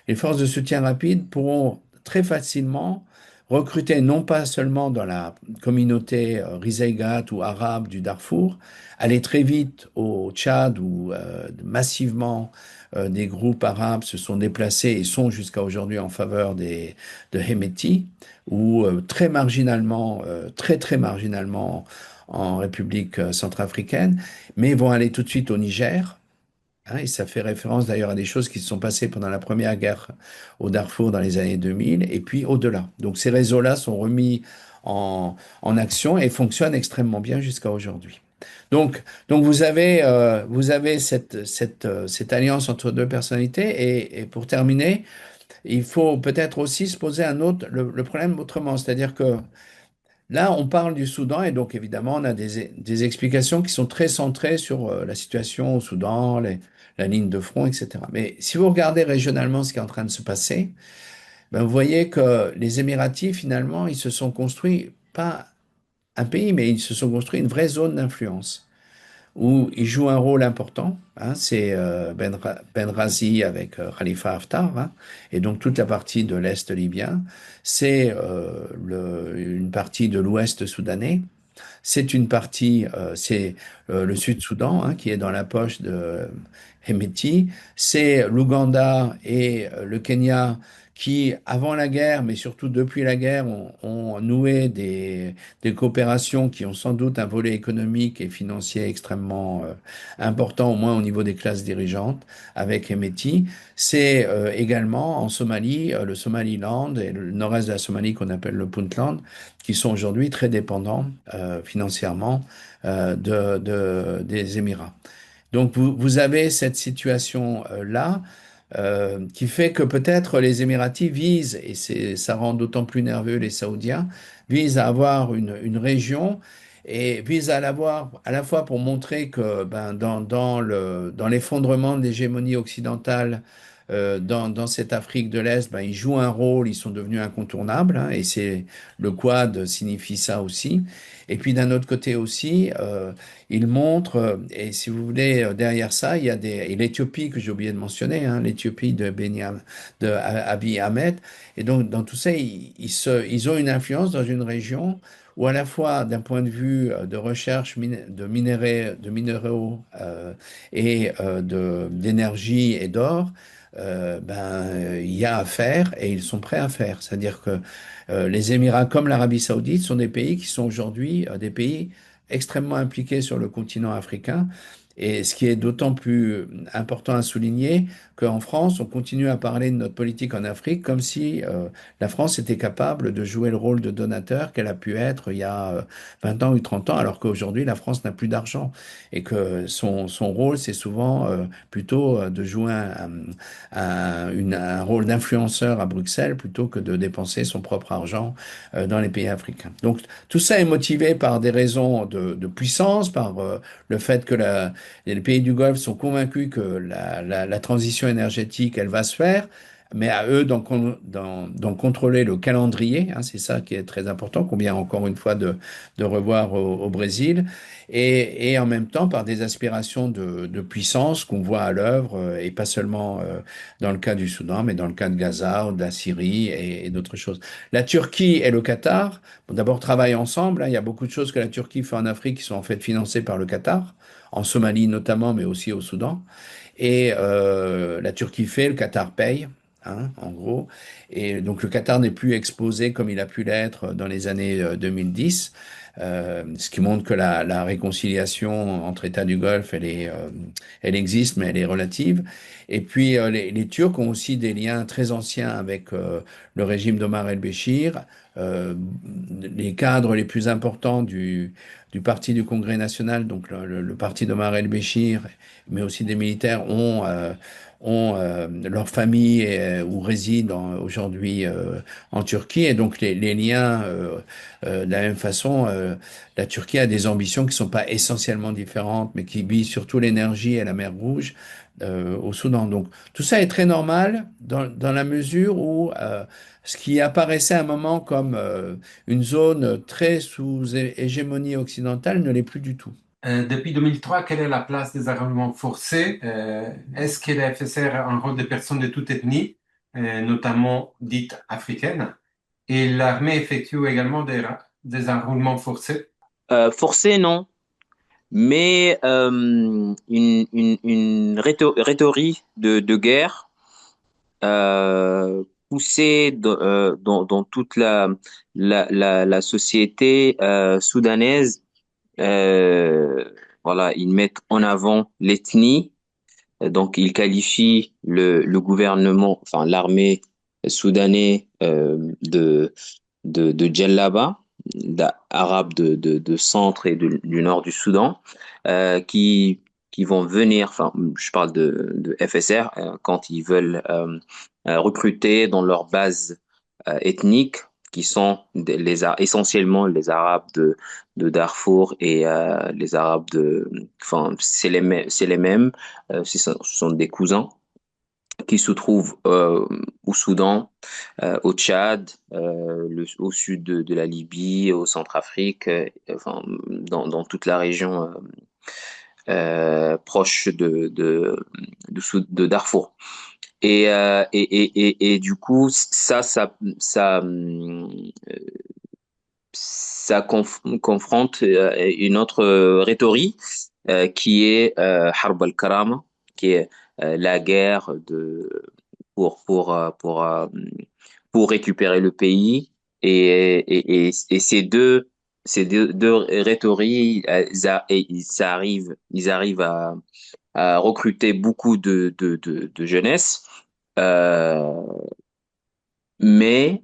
les forces de soutien rapide pourront très facilement recruter non pas seulement dans la communauté Rizaigat ou arabe du Darfour, aller très vite au Tchad où massivement des groupes arabes se sont déplacés et sont jusqu'à aujourd'hui en faveur de Hemeti, ou très marginalement, très marginalement en République centrafricaine, mais vont aller tout de suite au Niger. Hein, et ça fait référence d'ailleurs à des choses qui se sont passées pendant la première guerre au Darfour dans les années 2000 et puis au-delà. Donc ces réseaux-là sont remis en action et fonctionnent extrêmement bien jusqu'à aujourd'hui. Donc vous avez cette alliance entre deux personnalités et pour terminer, il faut peut-être aussi se poser le problème autrement, c'est-à-dire que là, on parle du Soudan et donc évidemment, on a des explications qui sont très centrées sur la situation au Soudan, la ligne de front, etc. Mais si vous regardez régionalement ce qui est en train de se passer, ben, vous voyez que les Émiratis, finalement, ils se sont construits, pas un pays, mais ils se sont construits une vraie zone d'influence où il joue un rôle important. Hein, c'est Benghazi avec Khalifa Haftar, hein, et donc toute la partie de l'Est libyen. C'est une partie de l'Ouest soudanais. C'est le Sud-Soudan hein, qui est dans la poche de Hemeti. C'est l'Ouganda et le Kenya qui, avant la guerre, mais surtout depuis la guerre, ont noué des coopérations qui ont sans doute un volet économique et financier extrêmement important, au moins au niveau des classes dirigeantes, avec Hemeti. C'est également en Somalie, le Somaliland et le nord-est de la Somalie qu'on appelle le Puntland, qui sont aujourd'hui très dépendants financièrement des Émirats. Donc vous avez cette situation-là qui fait que peut-être les Émiratis visent, et ça rend d'autant plus nerveux les Saoudiens, visent à avoir une région et visent à l'avoir à la fois pour montrer que ben, dans l'effondrement de l'hégémonie occidentale dans cette Afrique de l'Est, ben, ils jouent un rôle, ils sont devenus incontournables, hein, et le Quad signifie ça aussi. Et puis d'un autre côté aussi, ils montrent, et si vous voulez, derrière ça, il y a et l'Éthiopie que j'ai oublié de mentionner, hein, l'Éthiopie de Abiy Ahmed. Et donc dans tout ça, ils ont une influence dans une région où à la fois d'un point de vue de recherche de minéraux et d'énergie et d'or, il y a à faire et ils sont prêts à faire. C'est-à-dire que les Émirats comme l'Arabie Saoudite sont des pays qui sont aujourd'hui des pays extrêmement impliqués sur le continent africain Et ce qui est d'autant plus important à souligner qu'en France, on continue à parler de notre politique en Afrique comme si la France était capable de jouer le rôle de donateur qu'elle a pu être il y a 20 ans ou 30 ans, alors qu'aujourd'hui, la France n'a plus d'argent et que son rôle, c'est souvent plutôt de jouer un rôle d'influenceur à Bruxelles plutôt que de dépenser son propre argent dans les pays africains. Donc tout ça est motivé par des raisons de puissance, par le fait que les pays du Golfe sont convaincus que la transition énergétique, elle va se faire, mais à eux d'en contrôler le calendrier, hein, c'est ça qui est très important, qu'on vient encore une fois de revoir au Brésil, et en même temps par des aspirations de puissance qu'on voit à l'œuvre, et pas seulement dans le cas du Soudan, mais dans le cas de Gaza ou de la Syrie et d'autres choses. La Turquie et le Qatar, bon, d'abord travaillent ensemble, hein, il y a beaucoup de choses que la Turquie fait en Afrique qui sont en fait financées par le Qatar, en Somalie notamment, mais aussi au Soudan. Et la Turquie fait, le Qatar paye, hein, en gros. Et donc le Qatar n'est plus exposé comme il a pu l'être dans les années 2010, ce qui montre que la réconciliation entre États du Golfe, elle existe, mais elle est relative. Et puis les Turcs ont aussi des liens très anciens avec le régime d'Omar el-Béchir. Les cadres les plus importants du parti du Congrès national, donc le parti d'Omar el-Béchir, mais aussi des militaires, ont leur famille ou résident aujourd'hui en Turquie. Et donc les liens, de la même façon, la Turquie a des ambitions qui ne sont pas essentiellement différentes, mais qui visent surtout l'énergie et la mer Rouge au Soudan. Donc tout ça est très normal dans la mesure où ce qui apparaissait à un moment comme une zone très sous hégémonie occidentale ne l'est plus du tout. Depuis 2003, quelle est la place des enrôlements forcés? Est-ce que la FSR enrôle des personnes de toute ethnie, notamment dites africaines? Et l'armée effectue également des enrôlements forcés? Forcé, non, mais une rhétorique de guerre poussée dans toute la société soudanaise. Euh, voilà, ils mettent en avant l'ethnie, donc ils qualifient le gouvernement, enfin l'armée soudanais de Djellaba, arabes de centre et du nord du Soudan, qui vont venir, enfin, je parle de FSR, quand ils veulent recruter dans leur base ethnique, qui sont essentiellement les Arabes de Darfour et les Arabes enfin, c'est les mêmes, ce sont des cousins qui se trouvent au Soudan, au Tchad, au sud de la Libye, au Centrafrique, enfin dans toute la région proche de Darfour. Et du coup, ça confronte une autre rhétorique qui est Harb al-Karama, qui est la guerre pour pour euh, pour euh, pour récupérer le pays et ces deux rhétoriques ils arrivent à recruter beaucoup de jeunesse, euh, mais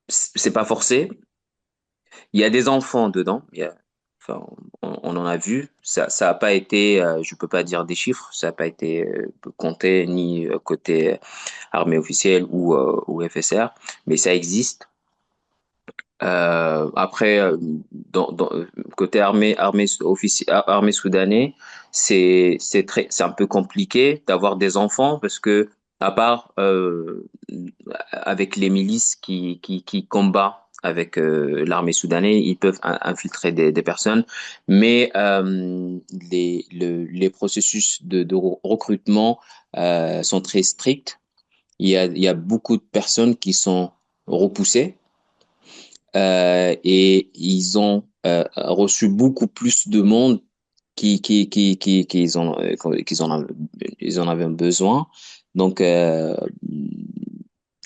c'est pas forcé. Il y a des enfants dedans. Enfin, on en a vu. Ça a pas été, je peux pas dire des chiffres. Ça a pas été compté ni côté armée officielle ou FSR, mais ça existe. Après, côté armée soudanais, c'est un peu compliqué d'avoir des enfants parce que à part avec les milices qui combattent avec l'armée soudanaise, ils peuvent infiltrer des personnes, mais les processus de recrutement sont très stricts. Il y a beaucoup de personnes qui sont repoussées et ils ont reçu beaucoup plus de monde qu'ils en avaient besoin. Donc,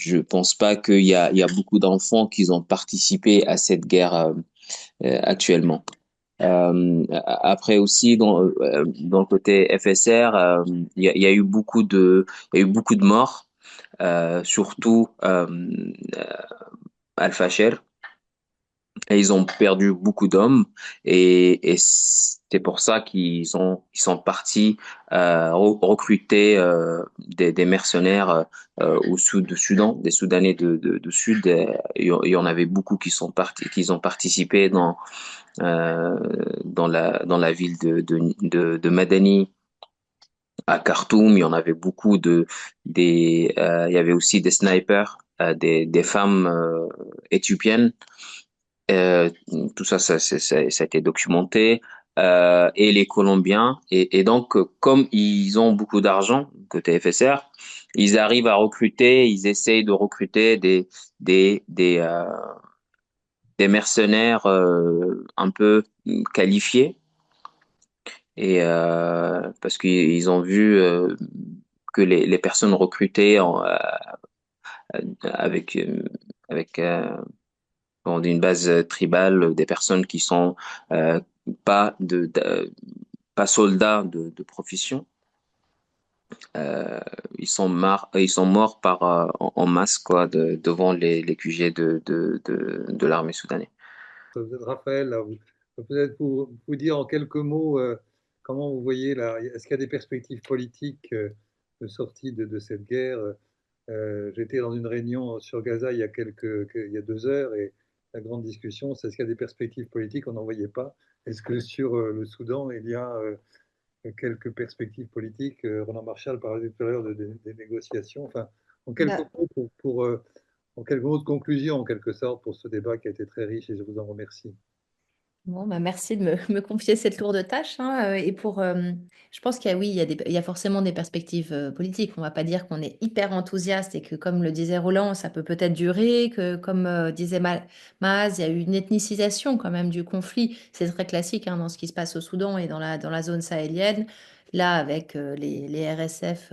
je pense pas qu'il y a beaucoup d'enfants qui ont participé à cette guerre actuellement. Après aussi dans le côté FSR, il y a eu il y a eu beaucoup de morts, surtout Al-Fasher. Et ils ont perdu beaucoup d'hommes et c'est pour ça ils sont partis recruter des mercenaires au sud du Soudan, des Soudanais de Sud. Il y en avait beaucoup qui ont participé dans la ville de Madani à Khartoum. Il y en avait beaucoup il y avait aussi des snipers, des femmes éthiopiennes. Euh, Tout ça, ça a été documenté. Et les Colombiens. Et donc, comme ils ont beaucoup d'argent, côté FSR, ils arrivent à recruter, ils essayent de recruter des, des, euh, des mercenaires un peu qualifiés. Et parce qu'ils ont vu que les personnes recrutées avec, avec bon, d'une base tribale, des personnes qui sont euh, pas pas soldats de profession. Euh, ils sont morts en masse quoi devant les QG de l'armée soudanaise. Vous êtes Raphaël, là, peut-être vous dire en quelques mots comment vous voyez là, est-ce qu'il y a des perspectives politiques de sortie de cette guerre? J'étais dans une réunion sur Gaza il y a 2 heures et la grande discussion, c'est est-ce qu'il y a des perspectives politiques? On n'en voyait pas. Est-ce que sur le Soudan, il y a quelques perspectives politiques? Roland Marshall parlait tout à l'heure des négociations. Enfin, en quelques Bah, mots, en quelques mots de conclusion, en quelque sorte, pour ce débat qui a été très riche et je vous en remercie. bon, bah merci de me confier cette lourde tâche, hein, je pense qu'il y a, oui, il y a forcément des perspectives politiques. On ne va pas dire qu'on est hyper enthousiaste et que, comme le disait Roland, ça peut peut-être durer, que, comme disait Maaz, il y a eu une ethnicisation quand même du conflit. C'est très classique hein, dans ce qui se passe au Soudan et dans la zone sahélienne. Là, avec les RSF.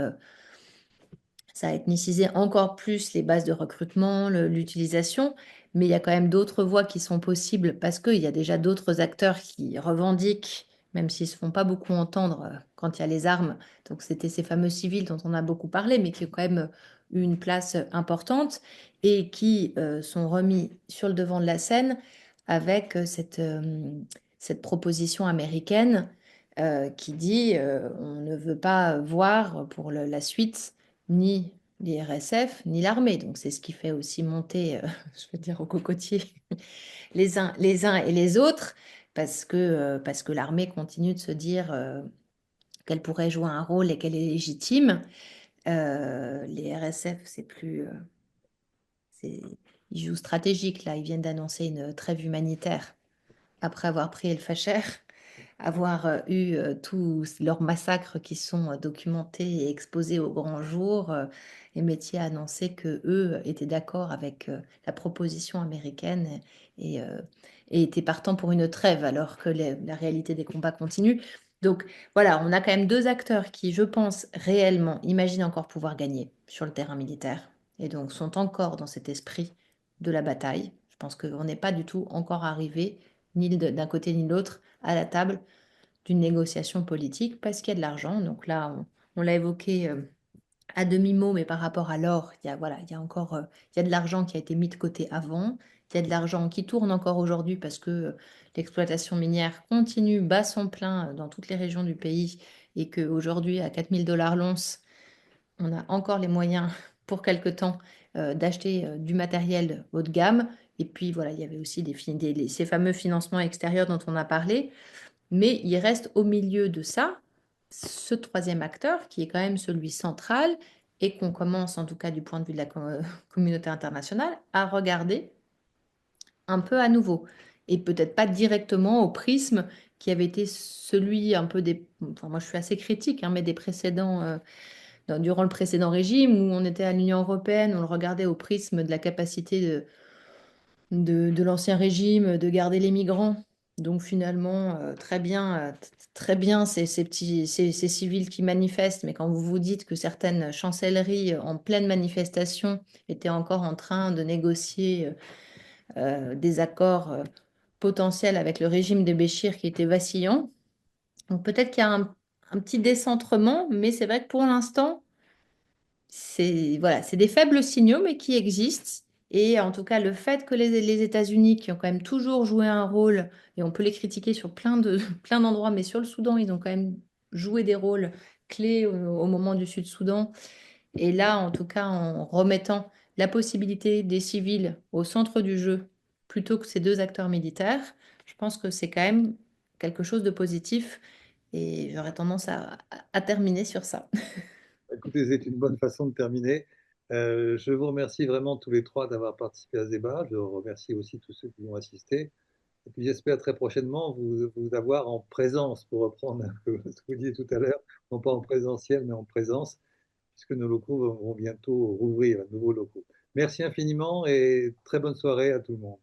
Ça a ethnicisé encore plus les bases de recrutement, l'utilisation, mais il y a quand même d'autres voies qui sont possibles parce qu'il y a déjà d'autres acteurs qui revendiquent, même s'ils ne se font pas beaucoup entendre quand il y a les armes. Donc c'était ces fameux civils dont on a beaucoup parlé, mais qui ont quand même eu une place importante et qui sont remis sur le devant de la scène avec cette proposition américaine qui dit on ne veut pas voir pour la suite ni les RSF, ni l'armée. Donc c'est ce qui fait aussi monter, je veux dire, au cocotier les uns et les autres, parce que l'armée continue de se dire qu'elle pourrait jouer un rôle et qu'elle est légitime. Les RSF, c'est plus... ils jouent stratégique, là. Ils viennent d'annoncer une trêve humanitaire après avoir pris El Fasher, avoir eu tous leurs massacres qui sont documentés et exposés au grand jour. Les métiers a annoncé que eux étaient d'accord avec la proposition américaine et, euh, et étaient partants pour une trêve, alors que la réalité des combats continue. Donc voilà, on a quand même deux acteurs qui, je pense, réellement imaginent encore pouvoir gagner sur le terrain militaire et donc sont encore dans cet esprit de la bataille. Je pense qu'on n'est pas du tout encore arrivé, ni d'un côté ni de l'autre, à la table d'une négociation politique parce qu'il y a de l'argent. Donc là, on l'a évoqué à demi-mot, mais par rapport à l'or, il y a, voilà, il y a encore il y a de l'argent qui a été mis de côté avant. Il y a de l'argent qui tourne encore aujourd'hui parce que l'exploitation minière continue, bat son plein dans toutes les régions du pays et qu'aujourd'hui, à 4 000 $ l'once, on a encore les moyens pour quelque temps d'acheter du matériel haut de gamme. Et puis voilà, il y avait aussi ces fameux financements extérieurs dont on a parlé. Mais il reste au milieu de ça ce troisième acteur qui est quand même celui central et qu'on commence, en tout cas du point de vue de la communauté internationale, à regarder un peu à nouveau. Et peut-être pas directement au prisme qui avait été celui un peu des... Enfin, moi, je suis assez critique, hein, mais des précédents, durant le précédent régime où on était à l'Union européenne, on le regardait au prisme de la capacité de l'ancien régime de garder les migrants. Donc finalement, très bien ces civils qui manifestent, mais quand vous vous dites que certaines chancelleries en pleine manifestation étaient encore en train de négocier des accords potentiel avec le régime de Béchir qui était vacillant. Donc peut-être qu'il y a un petit décentrement, mais c'est vrai que pour l'instant, c'est voilà, c'est des faibles signaux, mais qui existent. Et en tout cas, le fait que les États-Unis, qui ont quand même toujours joué un rôle, et on peut les critiquer sur plein d'endroits, mais sur le Soudan, ils ont quand même joué des rôles clés au moment du Sud-Soudan. Et là, en tout cas, en remettant la possibilité des civils au centre du jeu, plutôt que ces deux acteurs militaires, je pense que c'est quand même quelque chose de positif. Et j'aurais tendance à terminer sur ça. Écoutez, c'est une bonne façon de terminer. Je vous remercie vraiment tous les trois d'avoir participé à ce débat. Je remercie aussi tous ceux qui ont assisté. Et puis j'espère très prochainement vous avoir en présence, pour reprendre un peu ce que vous disiez tout à l'heure, non pas en présentiel, mais en présence, puisque nos locaux vont bientôt rouvrir, de nouveaux locaux. Merci infiniment et très bonne soirée à tout le monde.